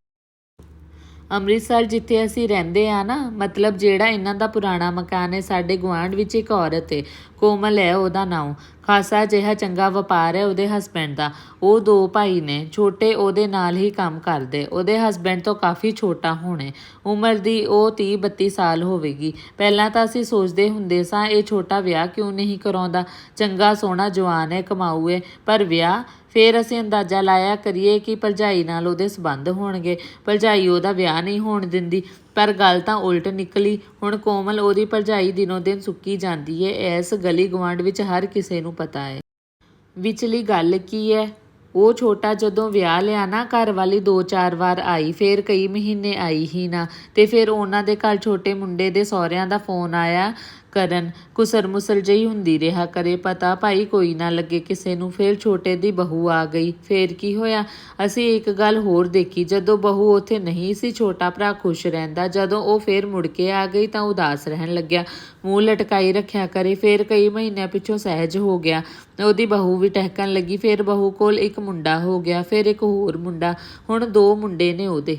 ਅੰਮ੍ਰਿਤਸਰ ਜਿੱਥੇ ਅਸੀਂ ਰਹਿੰਦੇ ਆ ਨਾ, ਮਤਲਬ ਜਿਹੜਾ ਇਹਨਾਂ ਦਾ ਪੁਰਾਣਾ ਮਕਾਨ ਹੈ, ਸਾਡੇ ਗੁਆਂਢ ਵਿੱਚ ਇੱਕ ਔਰਤ ਹੈ, ਕੋਮਲ ਹੈ ਉਹਦਾ ਨਾਮ। ਖਾਸਾ ਜਿਹਾ ਚੰਗਾ ਵਪਾਰ ਹੈ ਉਹਦੇ ਹਸਬੈਂਡ ਦਾ। ਉਹ 2 ਭਾਈ ਨੇ, ਛੋਟੇ ਉਹਦੇ ਨਾਲ ਹੀ ਕੰਮ ਕਰਦੇ। ਉਹਦੇ ਹਸਬੈਂਡ ਤੋਂ ਕਾਫੀ ਛੋਟਾ ਹੋਣੇ, ਉਮਰ ਦੀ ਉਹ 30-32 ਸਾਲ ਹੋਵੇਗੀ। ਪਹਿਲਾਂ ਤਾਂ ਅਸੀਂ ਸੋਚਦੇ ਹੁੰਦੇ ਸਾਂ ਇਹ ਛੋਟਾ ਵਿਆਹ ਕਿਉਂ ਨਹੀਂ ਕਰਾਉਂਦਾ, ਚੰਗਾ ਸੋਹਣਾ ਜਵਾਨ ਹੈ, ਕਮਾਊ ਹੈ, ਪਰ ਵਿਆਹ? ਫਿਰ ਅਸੀਂ ਅੰਦਾਜ਼ਾ ਲਾਇਆ ਕਰੀਏ ਕਿ ਭਰਜਾਈ ਨਾਲ ਉਹਦੇ ਸਬੰਧ ਹੋਣਗੇ। ਭਰਜਾਈ ਉਹਦਾ ਵਿਆਹ ਨਹੀਂ ਹੋਣ ਦਿੰਦੀ, ਪਰ ਗੱਲ ਤਾਂ ਉਲਟ ਨਿਕਲੀ। ਹੁਣ ਕੋਮਲ ਉਹਦੀ ਭਰਜਾਈ ਦਿਨੋਂ ਦਿਨ ਸੁੱਕੀ ਜਾਂਦੀ ਹੈ, ਇਸ ਗਲੀ ਗੁਆਂਢ ਵਿੱਚ ਹਰ ਕਿਸੇ ਨੂੰ ਪਤਾ ਹੈ। ਵਿਚਲੀ ਗੱਲ ਕੀ ਹੈ? ਉਹ ਛੋਟਾ ਜਦੋਂ ਵਿਆਹ ਲਿਆ ਨਾ, ਘਰ ਵਾਲੀ 2-4 ਵਾਰ ਆਈ, ਫਿਰ ਕਈ ਮਹੀਨੇ ਆਈ ਹੀ ਨਾ, ਤੇ ਫਿਰ ਉਹਨਾਂ ਦੇ ਘਰ ਛੋਟੇ ਮੁੰਡੇ ਦੇ ਸਹੁਰਿਆਂ ਦਾ ਫੋਨ ਆਇਆ ਕਰਨ, ਕੁਸਰ ਮੁਸਰ ਜਿਹੀ ਹੁੰਦੀ ਰਿਹਾ ਕਰੇ, ਪਤਾ ਭਾਈ ਕੋਈ ਨਾ ਲੱਗੇ ਕਿਸੇ ਨੂੰ। ਫਿਰ ਛੋਟੇ ਦੀ ਬਹੂ ਆ ਗਈ। ਫਿਰ ਕੀ ਹੋਇਆ? ਅਸੀਂ ਇੱਕ ਗੱਲ ਹੋਰ ਦੇਖੀ, ਜਦੋਂ ਬਹੂ ਉੱਥੇ ਨਹੀਂ ਸੀ ਛੋਟਾ ਭਰਾ ਖੁਸ਼ ਰਹਿੰਦਾ, ਜਦੋਂ ਉਹ ਫਿਰ ਮੁੜ ਕੇ ਆ ਗਈ ਤਾਂ ਉਦਾਸ ਰਹਿਣ ਲੱਗਿਆ, ਮੂੰਹ ਲਟਕਾਈ ਰੱਖਿਆ ਕਰੇ। ਫਿਰ ਕਈ ਮਹੀਨਿਆਂ ਪਿੱਛੋਂ ਸਹਿਜ ਹੋ ਗਿਆ, ਉਹਦੀ ਬਹੂ ਵੀ ਟਹਿਕਣ ਲੱਗੀ। ਫਿਰ ਬਹੂ ਕੋਲ ਇੱਕ ਮੁੰਡਾ ਹੋ ਗਿਆ, ਫਿਰ ਇੱਕ ਹੋਰ ਮੁੰਡਾ, ਹੁਣ 2 ਮੁੰਡੇ ਨੇ ਉਹਦੇ।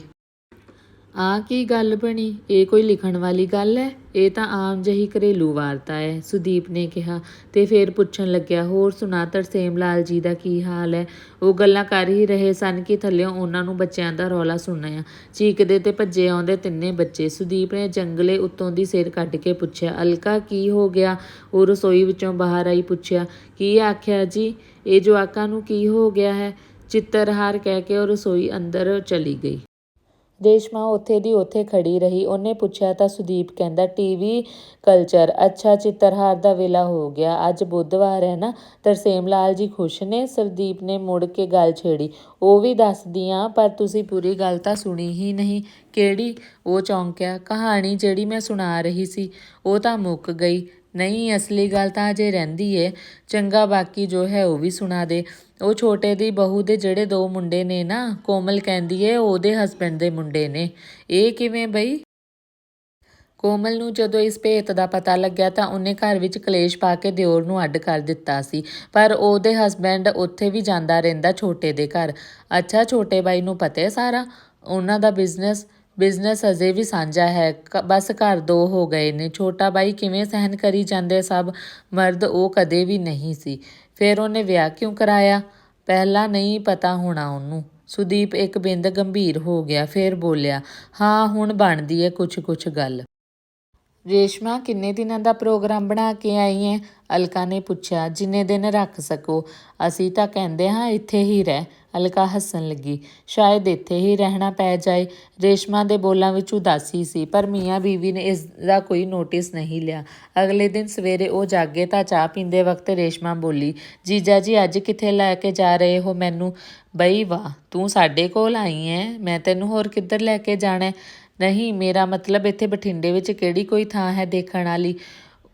ਆਹ ਕੀ ਗੱਲ ਬਣੀ? ਇਹ ਕੋਈ ਲਿਖਣ ਵਾਲੀ ਗੱਲ ਹੈ? ਇਹ ਤਾਂ ਆਮ ਜਿਹੀ ਘਰੇਲੂ ਵਾਰਤਾ ਹੈ, ਸੁਦੀਪ ਨੇ ਕਿਹਾ ਤੇ ਫਿਰ ਪੁੱਛਣ ਲੱਗਿਆ, ਹੋਰ ਸੁਣਾ ਤਰਸੇਮ ਲਾਲ ਜੀ ਦਾ ਕੀ ਹਾਲ ਹੈ? ਉਹ ਗੱਲਾਂ ਕਰ ਹੀ ਰਹੇ ਸਨ ਕਿ ਥੱਲਿਓਂ ਉਹਨਾਂ ਨੂੰ ਬੱਚਿਆਂ ਦਾ ਰੌਲਾ ਸੁਣਿਆ। ਚੀਕਦੇ ਤੇ ਭੱਜੇ ਆਉਂਦੇ 3 ਬੱਚੇ। ਸੁਦੀਪ ਨੇ ਜੰਗਲੇ ਉੱਤੋਂ ਦੀ ਸਿਰ ਕੱਢ ਕੇ ਪੁੱਛਿਆ, ਅਲਕਾ ਕੀ ਹੋ ਗਿਆ? ਉਹ ਰਸੋਈ ਵਿੱਚੋਂ ਬਾਹਰ ਆਈ। ਪੁੱਛਿਆ, ਕੀ ਆਖਿਆ ਜੀ? ਇਹ ਜਵਾਕਾਂ ਨੂੰ ਕੀ ਹੋ ਗਿਆ ਹੈ? ਚਿੱਤਰਹਾਰ ਕਹਿ ਕੇ ਉਹ ਰਸੋਈ ਅੰਦਰ ਚਲੀ ਗਈ। ਰੇਸ਼ਮਾ ਉੱਥੇ ਦੀ ਉੱਥੇ ਖੜੀ ਰਹੀ। ਉਹਨੇ ਪੁੱਛਿਆ ਤਾਂ ਸੁਦੀਪ ਕਹਿੰਦਾ, ਟੀਵੀ ਕਲਚਰ। ਅੱਛਾ, ਚਿੱਤਰਹਾਰ ਦਾ ਵੇਲਾ ਹੋ ਗਿਆ। ਅੱਜ ਬੁੱਧਵਾਰ ਹੈ ਨਾ। ਤਰਸੇਮ ਲਾਲ ਜੀ ਖੁਸ਼ ਨੇ? ਸਰਦੀਪ ਨੇ ਮੁੜ ਕੇ ਗੱਲ ਛੇੜੀ। ਉਹ ਵੀ ਦੱਸਦੀ ਆ, ਪਰ ਤੁਸੀਂ ਪੂਰੀ ਗੱਲ ਤਾਂ ਸੁਣੀ ਹੀ ਨਹੀਂ। ਕਿਹੜੀ? ਉਹ ਚੌਂਕਿਆ। ਕਹਾਣੀ ਜਿਹੜੀ ਮੈਂ ਸੁਣਾ ਰਹੀ ਸੀ, ਉਹ ਤਾਂ ਮੁੱਕ ਗਈ। ਨਹੀਂ, ਅਸਲੀ ਗੱਲ ਤਾਂ ਅਜੇ ਰਹਿੰਦੀ ਏ। ਚੰਗਾ, ਬਾਕੀ ਜੋ ਹੈ ਉਹ ਵੀ ਸੁਣਾ ਦੇ। ਉਹ ਛੋਟੇ ਦੀ ਬਹੂ ਦੇ ਜਿਹੜੇ 2 ਮੁੰਡੇ ਨੇ ਨਾ, ਕੋਮਲ ਕਹਿੰਦੀ ਏ ਉਹਦੇ ਹਸਬੈਂਡ ਦੇ ਮੁੰਡੇ ਨੇ। ਇਹ ਕਿਵੇਂ ਬਈ? ਕੋਮਲ ਨੂੰ ਜਦੋਂ ਇਸ ਭੇਤ ਦਾ ਪਤਾ ਲੱਗਿਆ ਤਾਂ ਉਹਨੇ ਘਰ ਵਿੱਚ ਕਲੇਸ਼ ਪਾ ਕੇ ਦਿਓਰ ਨੂੰ ਅੱਡ ਕਰ ਦਿੱਤਾ ਸੀ, ਪਰ ਉਹਦੇ ਹਸਬੈਂਡ ਉੱਥੇ ਵੀ ਜਾਂਦਾ ਰਹਿੰਦਾ, ਛੋਟੇ ਦੇ ਘਰ। ਅੱਛਾ, ਛੋਟੇ ਬਾਈ ਨੂੰ ਪਤਾ ਹੈ ਸਾਰਾ? ਉਹਨਾਂ ਦਾ ਬਿਜ਼ਨਸ ਅਜੇ ਵੀ ਸਾਂਝਾ ਹੈ, ਬਸ ਘਰ 2 ਹੋ ਗਏ ਨੇ। ਛੋਟਾ ਬਾਈ ਕਿਵੇਂ ਸਹਿਣ ਕਰੀ ਜਾਂਦੇ ਸਭ? ਮਰਦ ਉਹ ਕਦੇ ਵੀ ਨਹੀਂ ਸੀ। ਫਿਰ ਉਹਨੇ ਵਿਆਹ ਕਿਉਂ ਕਰਾਇਆ? ਪਹਿਲਾਂ ਨਹੀਂ ਪਤਾ ਹੋਣਾ ਉਹਨੂੰ। ਸੁਦੀਪ ਇੱਕ ਬਿੰਦ ਗੰਭੀਰ ਹੋ ਗਿਆ, ਫਿਰ ਬੋਲਿਆ, ਹਾਂ ਹੁਣ ਬਣਦੀ ਏ ਕੁਛ ਗੱਲ। ਰੇਸ਼ਮਾ, ਕਿੰਨੇ ਦਿਨਾਂ ਦਾ ਪ੍ਰੋਗਰਾਮ ਬਣਾ ਕੇ ਆਈ ਹੈ? ਅਲਕਾ ਨੇ ਪੁੱਛਿਆ। ਜਿੰਨੇ ਦਿਨ ਰੱਖ ਸਕੋ। ਅਸੀਂ ਤਾਂ ਕਹਿੰਦੇ ਹਾਂ ਇੱਥੇ ਹੀ ਰਹਿ। ਅਲਕਾ ਹੱਸਣ ਲੱਗੀ। ਸ਼ਾਇਦ ਇੱਥੇ ਹੀ ਰਹਿਣਾ ਪੈ ਜਾਏ। ਰੇਸ਼ਮਾ ਦੇ ਬੋਲਾਂ ਵਿੱਚ ਉਦਾਸੀ ਸੀ, ਪਰ ਮੀਆਂ ਬੀਵੀ ਨੇ ਇਸ ਦਾ ਕੋਈ ਨੋਟਿਸ ਨਹੀਂ ਲਿਆ। ਅਗਲੇ ਦਿਨ ਸਵੇਰੇ ਉਹ ਜਾਗੇ ਤਾਂ ਚਾਹ ਪੀਂਦੇ ਵਕਤ ਰੇਸ਼ਮਾ ਬੋਲੀ, ਜੀਜਾ ਜੀ ਅੱਜ ਕਿੱਥੇ ਲੈ ਕੇ ਜਾ ਰਹੇ ਹੋ ਮੈਨੂੰ? ਬਈ ਵਾਹ, ਤੂੰ ਸਾਡੇ ਕੋਲ ਆਈ ਐ, ਮੈਂ ਤੈਨੂੰ ਹੋਰ ਕਿੱਧਰ ਲੈ ਕੇ ਜਾਣਾ? ਨਹੀਂ, ਮੇਰਾ ਮਤਲਬ ਇੱਥੇ ਬਠਿੰਡੇ ਵਿੱਚ ਕਿਹੜੀ ਕੋਈ ਥਾਂ ਹੈ ਦੇਖਣ ਵਾਲੀ?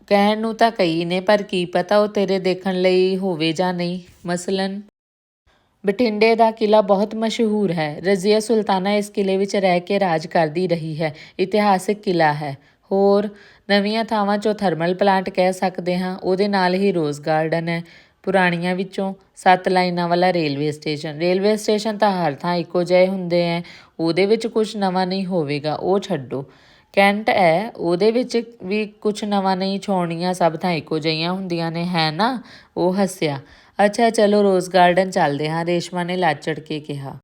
ਕਹਿਣ ਨੂੰ ਤਾਂ ਕਈ ਨੇ, ਪਰ ਕੀ ਪਤਾ ਉਹ ਤੇਰੇ ਦੇਖਣ ਲਈ ਹੋਵੇ ਜਾਂ ਨਹੀਂ। ਮਸਲਨ ਬਠਿੰਡੇ ਦਾ ਕਿਲ੍ਹਾ ਬਹੁਤ ਮਸ਼ਹੂਰ ਹੈ। ਰਜ਼ੀਆ ਸੁਲਤਾਨਾ ਇਸ ਕਿਲ੍ਹੇ ਵਿੱਚ ਰਹਿ ਕੇ ਰਾਜ ਕਰਦੀ ਰਹੀ ਹੈ। ਇਤਿਹਾਸਿਕ ਕਿਲ੍ਹਾ ਹੈ। ਹੋਰ ਨਵੀਆਂ ਥਾਵਾਂ 'ਚੋਂ ਥਰਮਲ ਪਲਾਂਟ ਕਹਿ ਸਕਦੇ ਹਾਂ। ਉਹਦੇ ਨਾਲ ਹੀ ਰੋਜ਼ ਗਾਰਡਨ ਹੈ। ਪੁਰਾਣੀਆਂ ਵਿੱਚੋਂ 7 ਲਾਈਨਾਂ ਵਾਲਾ ਰੇਲਵੇ ਸਟੇਸ਼ਨ ਤਾਂ ਹਰ ਥਾਂ ਇੱਕੋ ਜਿਹੇ ਹੁੰਦੇ ਹੈ। ਉਹਦੇ ਵਿੱਚ ਕੁਛ ਨਵਾਂ ਨਹੀਂ ਹੋਵੇਗਾ, ਉਹ ਛੱਡੋ। ਕੈਂਟ ਹੈ, ਉਹਦੇ ਵਿੱਚ ਵੀ ਕੁਛ ਨਵਾਂ ਨਹੀਂ। ਛਾਉਣੀਆਂ ਸਭ ਥਾਂ ਇੱਕੋ ਜਿਹੀਆਂ ਹੁੰਦੀਆਂ ਨੇ, ਹੈ ਨਾ? ਉਹ ਹੱਸਿਆ। ਅੱਛਾ ਚਲੋ ਰੋਜ਼ ਗਾਰਡਨ ਚੱਲਦੇ ਹਾਂ, ਰੇਸ਼ਮਾ ਨੇ ਲਾਚੜ ਕੇ ਕਿਹਾ।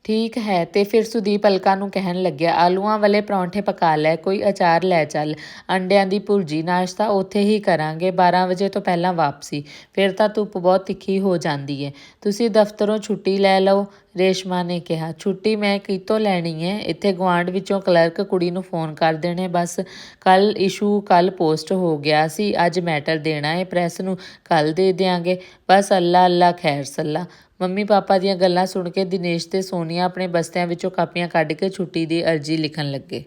ਠੀਕ ਹੈ। ਤੇ ਫਿਰ ਸੁਦੀਪ ਅਲਕਾ ਨੂੰ ਕਹਿਣ ਲੱਗਿਆ, ਆਲੂਆਂ ਵਾਲੇ ਪਰੌਂਠੇ ਪਕਾ ਲੈ, ਕੋਈ ਅਚਾਰ ਲੈ ਚੱਲ, ਅੰਡਿਆਂ ਦੀ ਭੁਰਜੀ। ਨਾਸ਼ਤਾ ਉੱਥੇ ਹੀ ਕਰਾਂਗੇ। 12 ਵਜੇ ਤੋਂ ਪਹਿਲਾਂ ਵਾਪਸੀ, ਫਿਰ ਤਾਂ ਧੁੱਪ ਬਹੁਤ ਤਿੱਖੀ ਹੋ ਜਾਂਦੀ ਹੈ। ਤੁਸੀਂ ਦਫ਼ਤਰੋਂ ਛੁੱਟੀ ਲੈ ਲਓ, ਰੇਸ਼ਮਾ ਨੇ ਕਿਹਾ। ਛੁੱਟੀ ਮੈਂ ਕਿਤੋਂ ਲੈਣੀ ਹੈ? ਇੱਥੇ ਗੁਆਂਢ ਵਿੱਚੋਂ ਕਲਰਕ ਕੁੜੀ ਨੂੰ ਫੋਨ ਕਰ ਦੇਣੇ ਬਸ। ਕੱਲ ਪੋਸਟ ਹੋ ਗਿਆ ਸੀ, ਅੱਜ ਮੈਟਰ ਦੇਣਾ ਹੈ ਪ੍ਰੈਸ ਨੂੰ, ਕੱਲ ਦੇ ਦਿਆਂਗੇ ਬਸ। ਅੱਲਾ ਅੱਲਾ ਖੈਰ ਸੱਲਾ। ਮੰਮੀ ਪਾਪਾ ਦੀਆਂ ਗੱਲਾਂ ਸੁਣ ਕੇ ਦਿਨੇਸ਼ ਤੇ ਸੋਨੀਆ ਆਪਣੇ ਬਸਤਿਆਂ ਵਿੱਚੋਂ ਕਾਪੀਆਂ ਕੱਢ ਕੇ ਛੁੱਟੀ ਦੀ ਅਰਜ਼ੀ ਲਿਖਣ ਲੱਗੇ।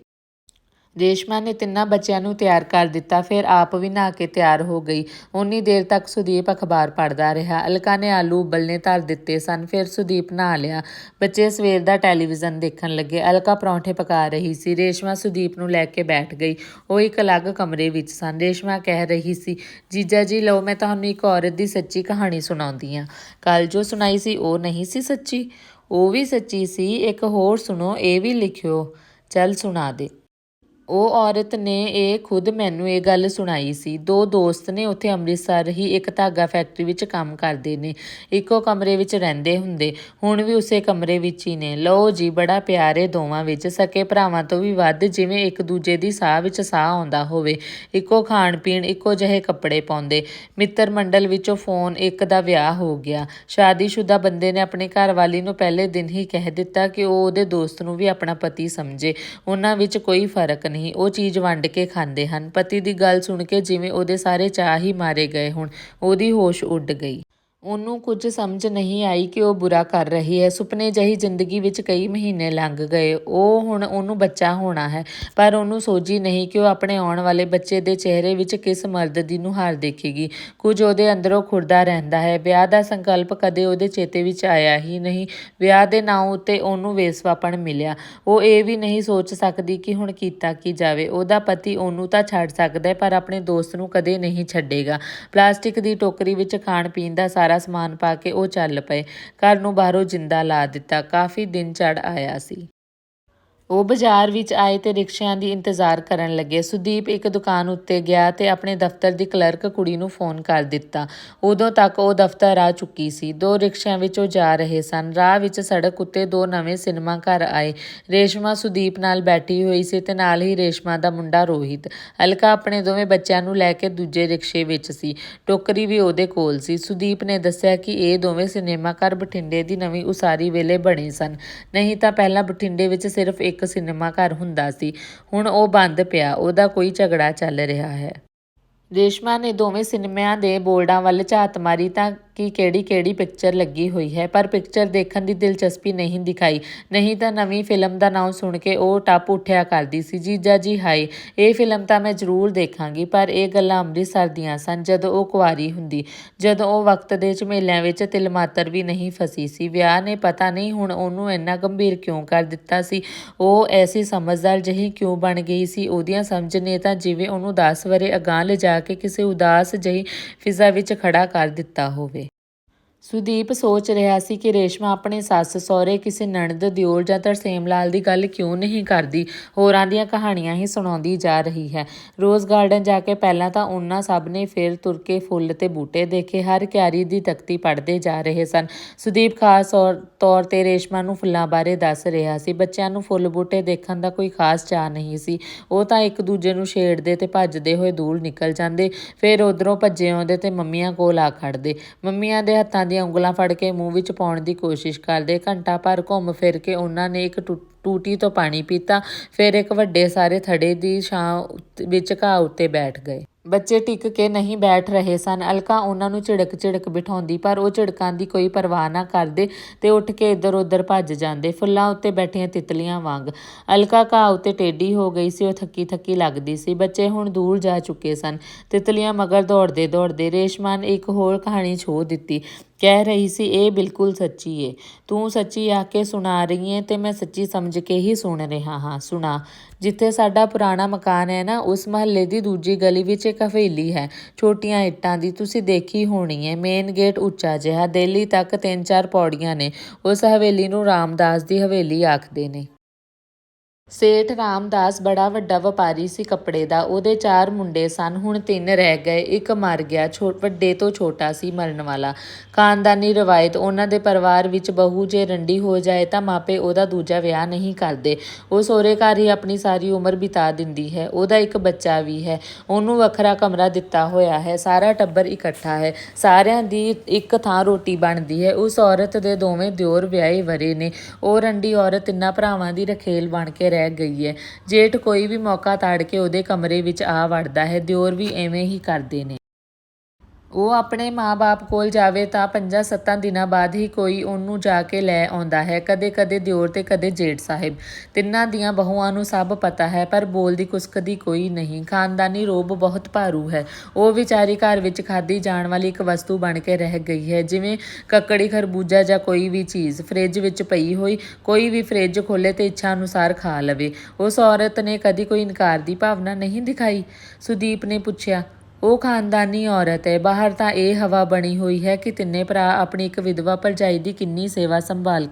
ਰੇਸ਼ਮਾ ਨੇ 3 ਬੱਚਿਆਂ ਨੂੰ ਤਿਆਰ ਕਰ ਦਿੱਤਾ, ਫਿਰ ਆਪ ਵੀ ਨਹਾ ਕੇ ਤਿਆਰ ਹੋ ਗਈ। ਓਨੀ ਦੇਰ ਤੱਕ ਸੁਦੀਪ ਅਖਬਾਰ ਪੜ੍ਹਦਾ ਰਿਹਾ। ਅਲਕਾ ਨੇ ਆਲੂ ਉਬਲਣੇ ਧਰ ਦਿੱਤੇ ਸਨ, ਫਿਰ ਸੁਦੀਪ ਨਹਾ ਲਿਆ। ਬੱਚੇ ਸਵੇਰ ਦਾ ਟੈਲੀਵਿਜ਼ਨ ਦੇਖਣ ਲੱਗੇ। ਅਲਕਾ ਪਰੌਂਠੇ ਪਕਾ ਰਹੀ ਸੀ। ਰੇਸ਼ਮਾ ਸੁਦੀਪ ਨੂੰ ਲੈ ਕੇ ਬੈਠ ਗਈ। ਉਹ ਇੱਕ ਅਲੱਗ ਕਮਰੇ ਵਿੱਚ ਸਨ। ਰੇਸ਼ਮਾ ਕਹਿ ਰਹੀ ਸੀ, ਜੀਜਾ ਜੀ ਲਓ, ਮੈਂ ਤੁਹਾਨੂੰ ਇੱਕ ਔਰਤ ਦੀ ਸੱਚੀ ਕਹਾਣੀ ਸੁਣਾਉਂਦੀ ਹਾਂ। ਕੱਲ ਜੋ ਸੁਣਾਈ ਸੀ ਉਹ ਨਹੀਂ ਸੀ ਸੱਚੀ? ਉਹ ਵੀ ਸੱਚੀ ਸੀ। ਇੱਕ ਹੋਰ ਸੁਣੋ, ਇਹ ਵੀ ਲਿਖਿਓ। ਚੱਲ ਸੁਣਾ ਦੇ। ਉਹ ਔਰਤ ਨੇ ਇਹ ਖੁਦ ਮੈਨੂੰ ਇਹ ਗੱਲ ਸੁਣਾਈ ਸੀ। 2 ਦੋਸਤ ਨੇ, ਉੱਥੇ ਅੰਮ੍ਰਿਤਸਰ ਹੀ ਇੱਕ ਧਾਗਾ ਫੈਕਟਰੀ ਵਿੱਚ ਕੰਮ ਕਰਦੇ ਨੇ। ਇੱਕੋ ਕਮਰੇ ਵਿੱਚ ਰਹਿੰਦੇ ਹੁੰਦੇ, ਹੁਣ ਵੀ ਉਸੇ ਕਮਰੇ ਵਿੱਚ ਹੀ ਨੇ। ਲਓ ਜੀ, ਬੜਾ ਪਿਆਰ ਏ ਦੋਵਾਂ ਵਿੱਚ, ਸਕੇ ਭਰਾਵਾਂ ਤੋਂ ਵੀ ਵੱਧ, ਜਿਵੇਂ ਇੱਕ ਦੂਜੇ ਦੀ ਸਾਹ ਵਿੱਚ ਸਾਹ ਆਉਂਦਾ ਹੋਵੇ। ਇੱਕੋ ਖਾਣ ਪੀਣ, ਇੱਕੋ ਜਿਹੇ ਕੱਪੜੇ ਪਾਉਂਦੇ। ਮਿੱਤਰ ਮੰਡਲ ਵਿੱਚੋਂ ਫੋਨ ਇੱਕ ਦਾ ਵਿਆਹ ਹੋ ਗਿਆ। ਸ਼ਾਦੀशुदा ਬੰਦੇ ਨੇ ਆਪਣੀ ਘਰਵਾਲੀ ਨੂੰ ਪਹਿਲੇ ਦਿਨ ਹੀ ਕਹਿ ਦਿੱਤਾ ਕਿ ਉਹ ਉਹਦੇ ਦੋਸਤ ਨੂੰ ਵੀ ਆਪਣਾ ਪਤੀ ਸਮਝੇ। ਉਹਨਾਂ ਵਿੱਚ ਕੋਈ ਫਰਕ ਨਹੀਂ, ਉਹ ਚੀਜ਼ ਵੰਡ ਕੇ ਖਾਂਦੇ ਹਨ। ਪਤੀ ਦੀ ਗੱਲ ਸੁਣ ਕੇ ਜਿਵੇਂ ਉਹਦੇ ਸਾਰੇ ਚਾਅ ਹੀ ਮਾਰੇ ਗਏ ਹੋਣ। ਉਹਦੀ ਹੋਸ਼ ਉੱਡ ਗਈ। ਉਹਨੂੰ ਕੁਝ ਸਮਝ ਨਹੀਂ ਆਈ ਕਿ ਉਹ ਬੁਰਾ ਕਰ ਰਹੀ ਹੈ। ਸੁਪਨੇ ਜਿਹੀ ਜ਼ਿੰਦਗੀ ਵਿੱਚ ਕਈ ਮਹੀਨੇ ਲੰਘ ਗਏ। ਹੁਣ ਉਹਨੂੰ ਬੱਚਾ ਹੋਣਾ ਹੈ, ਪਰ ਉਹਨੂੰ ਸੋਝੀ ਨਹੀਂ ਕਿ ਉਹ ਆਪਣੇ ਆਉਣ ਵਾਲੇ ਬੱਚੇ ਦੇ ਚਿਹਰੇ ਵਿੱਚ ਕਿਸ ਮਰਦ ਦੀ ਨੁਹਾਰ ਦੇਖੇਗੀ। ਕੁਝ ਉਹਦੇ ਅੰਦਰੋਂ ਖੁਰਦਾ ਰਹਿੰਦਾ ਹੈ। ਵਿਆਹ ਦਾ ਸੰਕਲਪ ਕਦੇ ਉਹਦੇ ਚੇਤੇ ਵਿੱਚ ਆਇਆ ਹੀ ਨਹੀਂ। ਵਿਆਹ ਦੇ ਨਾਂ ਉੱਤੇ ਉਹਨੂੰ ਵੇਸਵਾਪਣ ਮਿਲਿਆ। ਉਹ ਇਹ ਵੀ ਨਹੀਂ ਸੋਚ ਸਕਦੀ ਕਿ ਹੁਣ ਕੀਤਾ ਕੀ ਜਾਵੇ। ਉਹਦਾ ਪਤੀ ਉਹਨੂੰ ਤਾਂ ਛੱਡ ਸਕਦਾ, ਪਰ ਆਪਣੇ ਦੋਸਤ ਨੂੰ ਕਦੇ ਨਹੀਂ ਛੱਡੇਗਾ। ਪਲਾਸਟਿਕ ਦੀ ਟੋਕਰੀ ਵਿੱਚ ਖਾਣ ਪੀਣ ਦਾ ਸਾਰਾ ਸਮਾਨ ਪਾ ਕੇ ਉਹ ਚੱਲ ਪਏ। ਘਰ ਨੂੰ ਬਾਹਰੋਂ ਜਿੰਦਾ ਲਾ ਦਿੱਤਾ। ਕਾਫੀ ਦਿਨ ਚੜ੍ਹ ਆਇਆ ਸੀ। ਉਹ ਬਾਜ਼ਾਰ ਵਿੱਚ ਆਏ ਤੇ ਰਿਕਸ਼ਿਆਂ ਦੀ ਇੰਤਜ਼ਾਰ ਕਰਨ ਲੱਗੇ। ਸੁਦੀਪ ਇੱਕ ਦੁਕਾਨ ਉੱਤੇ ਗਿਆ ਤੇ ਆਪਣੇ ਦਫ਼ਤਰ ਦੀ ਕਲਰਕ ਕੁੜੀ ਨੂੰ ਫੋਨ ਕਰ ਦਿੱਤਾ। ਉਦੋਂ ਤੱਕ ਉਹ ਦਫ਼ਤਰ ਆ ਚੁੱਕੀ ਸੀ। 2 ਰਿਕਸ਼ਿਆਂ ਵਿੱਚ ਉਹ ਜਾ ਰਹੇ ਸਨ। ਰਾਹ ਵਿੱਚ ਸੜਕ ਉੱਤੇ 2 ਨਵੇਂ ਸਿਨੇਮਾ ਘਰ ਆਏ। ਰੇਸ਼ਮਾ ਸੁਦੀਪ ਨਾਲ ਬੈਠੀ ਹੋਈ ਸੀ ਤੇ ਨਾਲ ਹੀ ਰੇਸ਼ਮਾ ਦਾ ਮੁੰਡਾ ਰੋਹਿਤ। ਅਲਕਾ ਆਪਣੇ ਦੋਵੇਂ ਬੱਚਿਆਂ ਨੂੰ ਲੈ ਕੇ ਦੂਜੇ ਰਿਕਸ਼ੇ ਵਿੱਚ ਸੀ। ਟੋਕਰੀ ਵੀ ਉਹਦੇ ਕੋਲ ਸੀ। ਸੁਦੀਪ ਨੇ ਦੱਸਿਆ ਕਿ ਇਹ ਦੋਵੇਂ ਸਿਨੇਮਾ ਘਰ ਬਠਿੰਡੇ ਦੀ ਨਵੀਂ ਉਸਾਰੀ ਵੇਲੇ ਬਣੇ ਸਨ। ਨਹੀਂ ਤਾਂ ਪਹਿਲਾਂ ਬਠਿੰਡੇ ਵਿੱਚ ਸਿਰਫ ਇੱਕ ਸਿਨੇਮਾ ਘਰ ਹੁੰਦਾ ਸੀ। ਹੁਣ ਉਹ ਬੰਦ ਪਿਆ। ਉਹਦਾ ਕੋਈ ਝਗੜਾ ਚੱਲ ਰਿਹਾ ਹੈ। ਰੇਸ਼ਮਾ ਨੇ ਦੋਵੇਂ ਸਿਨੇਮਿਆਂ ਦੇ ਬੋਰਡਾਂ ਵੱਲ ਝਾਤ ਮਾਰੀ ਤਾਂ ਕਿ ਕਿਹੜੀ ਪਿਕਚਰ ਲੱਗੀ ਹੋਈ ਹੈ, ਪਰ ਪਿਕਚਰ ਦੇਖਣ ਦੀ ਦਿਲਚਸਪੀ ਨਹੀਂ ਦਿਖਾਈ। ਨਹੀਂ ਤਾਂ ਨਵੀਂ ਫਿਲਮ ਦਾ ਨਾਮ ਸੁਣ ਕੇ ਉਹ ਟੱਪ ਉੱਠਿਆ ਕਰਦੀ ਸੀ। ਜੀਜਾ ਜੀ ਹਾਏ, ਇਹ ਫਿਲਮ ਤਾਂ ਮੈਂ ਜ਼ਰੂਰ ਦੇਖਾਂਗੀ। ਪਰ ਇਹ ਗੱਲਾਂ ਅੰਮ੍ਰਿਤਸਰ ਦੀਆਂ ਸਨ, ਜਦੋਂ ਉਹ ਕੁਆਰੀ ਹੁੰਦੀ, ਜਦੋਂ ਉਹ ਵਕਤ ਦੇ ਝਮੇਲਿਆਂ ਵਿੱਚ ਤਿਲਮਾਤਰ ਵੀ ਨਹੀਂ ਫਸੀ ਸੀ। ਵਿਆਹ ਨੇ ਪਤਾ ਨਹੀਂ ਹੁਣ ਉਹਨੂੰ ਇੰਨਾ ਗੰਭੀਰ ਕਿਉਂ ਕਰ ਦਿੱਤਾ ਸੀ। ਉਹ ਐਸੀ ਸਮਝਦਾਰ ਜਿਹੀ ਕਿਉਂ ਬਣ ਗਈ ਸੀ। ਉਹਦੀਆਂ ਸਮਝ ਨੇ ਤਾਂ ਜਿਵੇਂ ਉਹਨੂੰ 10 ਵਰ੍ਹੇ ਅਗਾਂਹ ਲਿਜਾ ਕੇ ਕਿਸੇ ਉਦਾਸ ਜਿਹੀ ਫਿਜ਼ਾ ਵਿੱਚ ਖੜਾ ਕਰ ਦਿੱਤਾ ਹੋਵੇ। ਸੁਦੀਪ ਸੋਚ ਰਿਹਾ ਸੀ ਕਿ ਰੇਸ਼ਮਾ ਆਪਣੇ ਸੱਸ ਸਹੁਰੇ, ਕਿਸੇ ਨਣਦ, ਦਿਓਰ ਜਾਂ ਤਰਸੇਮ ਲਾਲ ਦੀ ਗੱਲ ਕਿਉਂ ਨਹੀਂ ਕਰਦੀ, ਹੋਰਾਂ ਦੀਆਂ ਕਹਾਣੀਆਂ ਹੀ ਸੁਣਾਉਂਦੀ ਜਾ ਰਹੀ ਹੈ। ਰੋਜ਼ ਗਾਰਡਨ ਜਾ ਕੇ ਪਹਿਲਾਂ ਤਾਂ ਉਹਨਾਂ ਸਭ ਨੇ ਫਿਰ ਤੁਰ ਕੇ ਫੁੱਲ ਤੇ ਬੂਟੇ ਦੇਖੇ। ਹਰ ਕਿਆਰੀ ਦੀ ਤਖਤੀ ਪੜ੍ਹਦੇ ਜਾ ਰਹੇ ਸਨ। ਸੁਦੀਪ ਖਾਸ ਤੌਰ ਤੇ ਰੇਸ਼ਮਾ ਨੂੰ ਫੁੱਲਾਂ ਬਾਰੇ ਦੱਸ ਰਿਹਾ ਸੀ। ਬੱਚਿਆਂ ਨੂੰ ਫੁੱਲ ਬੂਟੇ ਦੇਖਣ ਦਾ ਕੋਈ ਖਾਸ ਚਾਅ ਨਹੀਂ ਸੀ। ਉਹ ਤਾਂ ਇੱਕ ਦੂਜੇ ਨੂੰ ਛੇੜਦੇ ਤੇ ਭੱਜਦੇ ਹੋਏ ਦੂਰ ਨਿਕਲ ਜਾਂਦੇ, ਫਿਰ ਉੱਧਰੋਂ ਭੱਜੇ ਆਉਂਦੇ ਤੇ ਮੰਮੀਆਂ ਕੋਲ ਆ ਖੜ੍ਹਦੇ। ਮੰਮੀਆਂ ਦੇ ਹੱਥਾਂ ਦੀਆਂ ਉਂਗਲਾਂ ਫੜ ਕੇ ਮੂੰਹ ਵਿੱਚ ਪਾਉਣ ਦੀ ਕੋਸ਼ਿਸ਼ ਕਰਦੇ। ਘੰਟਾ ਭਰ ਘੁੰਮ ਫਿਰ ਕੇ ਉਹਨਾਂ ਨੇ ਇੱਕ ਟੂਟੀ ਤੋਂ ਪਾਣੀ ਪੀਤਾ, ਫਿਰ ਇੱਕ ਵੱਡੇ ਸਾਰੇ ਥੜੇ ਦੀ ਛਾਂ ਵਿੱਚ ਘਾਹ ਉੱਤੇ ਬੈਠ ਗਏ। ਬੱਚੇ ਟਿਕ ਕੇ ਨਹੀਂ ਬੈਠ ਰਹੇ ਸਨ। ਅਲਕਾ ਉਹਨਾਂ ਨੂੰ ਝਿੜਕ ਬਿਠਾਉਂਦੀ, ਪਰ ਉਹ ਝਿੜਕਾਂ ਦੀ ਕੋਈ ਪਰਵਾਹ ਨਾ ਕਰਦੇ ਤੇ ਉੱਠ ਕੇ ਇੱਧਰ ਉੱਧਰ ਭੱਜ ਜਾਂਦੇ, ਫੁੱਲਾਂ ਉੱਤੇ ਬੈਠੀਆਂ ਤਿਤਲੀਆਂ ਵਾਂਗ। ਅਲਕਾ ਘਾਹ ਉੱਤੇ ਟੇਢੀ ਹੋ ਗਈ ਸੀ। ਉਹ ਥੱਕੀ ਲੱਗਦੀ ਸੀ। ਬੱਚੇ ਹੁਣ ਦੂਰ ਜਾ ਚੁੱਕੇ ਸਨ। ਤਿਤਲੀਆਂ ਮਗਰ ਦੌੜਦੇ ਰੇਸ਼ਮਾ ਨੇ ਇੱਕ ਹੋਰ ਕਹਾਣੀ ਛੋਹ ਦਿੱਤੀ। ਕਹਿ ਰਹੀ ਸੀ, ਇਹ ਬਿਲਕੁਲ ਸੱਚੀ ਏ। ਤੂੰ ਸੱਚੀ ਆਖ ਕੇ ਸੁਣਾ ਰਹੀ ਏਂ ਤੇ ਮੈਂ ਸੱਚੀ ਸਮਝ ਕੇ ਹੀ ਸੁਣ ਰਿਹਾ ਹਾਂ। ਸੁਣਾ। ਜਿੱਥੇ ਸਾਡਾ ਪੁਰਾਣਾ ਮਕਾਨ ਹੈ ਨਾ, ਉਸ ਮਹੱਲੇ ਦੀ ਦੂਜੀ ਗਲੀ ਵਿੱਚ ਇੱਕ ਹਵੇਲੀ ਹੈ, ਛੋਟੀਆਂ ਇੱਟਾਂ ਦੀ। ਤੁਸੀਂ ਦੇਖੀ ਹੋਣੀ ਹੈ। ਮੇਨ ਗੇਟ ਉੱਚਾ ਜਿਹਾ, ਦੇਲੀ ਤੱਕ 3-4 ਪੌੜੀਆਂ ਨੇ। ਉਸ ਹਵੇਲੀ ਨੂੰ ਰਾਮਦਾਸ ਦੀ ਹਵੇਲੀ ਆਖਦੇ ਨੇ। ਸੇਠ ਰਾਮਦਾਸ ਬੜਾ ਵੱਡਾ ਵਪਾਰੀ ਸੀ ਕੱਪੜੇ ਦਾ। ਉਹਦੇ 4 ਮੁੰਡੇ ਸਨ, ਹੁਣ 3 ਰਹਿ ਗਏ। ਇੱਕ ਮਰ ਗਿਆ, ਵੱਡੇ ਤੋਂ ਛੋਟਾ ਸੀ ਮਰਨ ਵਾਲਾ। ਖਾਨਦਾਨੀ ਰਵਾਇਤ, ਉਹਨਾਂ ਦੇ ਪਰਿਵਾਰ ਵਿੱਚ ਬਹੂ ਜੇ ਰੰਡੀ ਹੋ ਜਾਏ ਤਾਂ ਮਾਪੇ ਉਹਦਾ ਦੂਜਾ ਵਿਆਹ ਨਹੀਂ ਕਰਦੇ। ਉਹ ਸਹੁਰੇ ਘਰ ਹੀ ਆਪਣੀ ਸਾਰੀ ਉਮਰ ਬਿਤਾ ਦਿੰਦੀ ਹੈ। ਉਹਦਾ ਇੱਕ ਬੱਚਾ ਵੀ ਹੈ। ਉਹਨੂੰ ਵੱਖਰਾ ਕਮਰਾ ਦਿੱਤਾ ਹੋਇਆ ਹੈ। ਸਾਰਾ ਟੱਬਰ ਇਕੱਠਾ ਹੈ। ਸਾਰਿਆਂ ਦੀ ਇੱਕ ਥਾਂ ਰੋਟੀ ਬਣਦੀ ਹੈ। ਉਸ ਔਰਤ ਦੇ ਦੋਵੇਂ ਦਿਓਰ ਵਿਆਹੇ ਵਰੇ ਨੇ। ਉਹ ਰੰਡੀ ਔਰਤ 3 ਭਰਾਵਾਂ ਦੀ ਰਖੇਲ ਬਣ ਕੇ ਰਹਿ ਗਈ ਹੈ। ਜੇਠ ਕੋਈ ਵੀ ਮੌਕਾ ਤਾੜ ਕੇ ਉਹਦੇ ਕਮਰੇ ਵਿੱਚ ਆ ਵੜਦਾ ਹੈ। ਦਿਓਰ ਵੀ ਐਵੇਂ ਹੀ ਕਰਦੇ ਨੇ। ਉਹ ਆਪਣੇ ਮਾਂ-ਬਾਪ ਕੋਲ ਜਾਵੇ ਤਾਂ 5-7 ਦਿਨਾਂ ਬਾਅਦ ਹੀ ਕੋਈ ਉਹਨੂੰ ਜਾ ਕੇ ਲੈ ਆਉਂਦਾ ਹੈ। ਕਦੇ ਦਿਓਰ ਤੇ ਕਦੇ ਜੇਠ ਸਾਹਿਬ। ਤਿੰਨਾਂ ਦੀਆਂ ਬਹੂਆਂ ਨੂੰ ਸਭ ਪਤਾ ਹੈ, ਪਰ ਬੋਲਦੀ ਕੁਸਕਦੀ ਕੋਈ ਨਹੀਂ। ਖਾਨਦਾਨੀ ਰੋਹਬ ਬਹੁਤ ਭਾਰੂ ਹੈ। ਉਹ ਵਿਚਾਰੀ ਘਰ ਵਿੱਚ ਖਾਧੀ ਜਾਣ ਵਾਲੀ ਇੱਕ ਵਸਤੂ ਬਣ ਕੇ ਰਹਿ ਗਈ ਹੈ, ਜਿਵੇਂ ਕੱਕੜੀ, ਖਰਬੂਜਾ ਜਾਂ ਕੋਈ ਵੀ ਚੀਜ਼ ਫਰਿੱਜ ਵਿੱਚ ਪਈ ਹੋਈ। ਕੋਈ ਵੀ ਫਰਿੱਜ ਖੋਲ੍ਹੇ ਤੇ ਇੱਛਾ ਅਨੁਸਾਰ ਖਾ ਲਵੇ। ਉਸ ਔਰਤ ਨੇ ਕਦੀ ਕੋਈ ਇਨਕਾਰ ਦੀ ਭਾਵਨਾ ਨਹੀਂ ਦਿਖਾਈ? ਸੁਦੀਪ ਨੇ ਪੁੱਛਿਆ। ਉਹ ਖਾਨਦਾਨੀ ਔਰਤ ਹੈ। ਬਾਹਰ ਤਾਂ ਇਹ ਹਵਾ ਬਣੀ ਹੋਈ ਹੈ ਕਿ 3 ਭਰਾ ਆਪਣੀ ਇੱਕ ਵਿਧਵਾ ਭਰਜਾਈ ਦੀ ਕਿੰਨੀ ਸੇਵਾ ਸੰਭਾਲ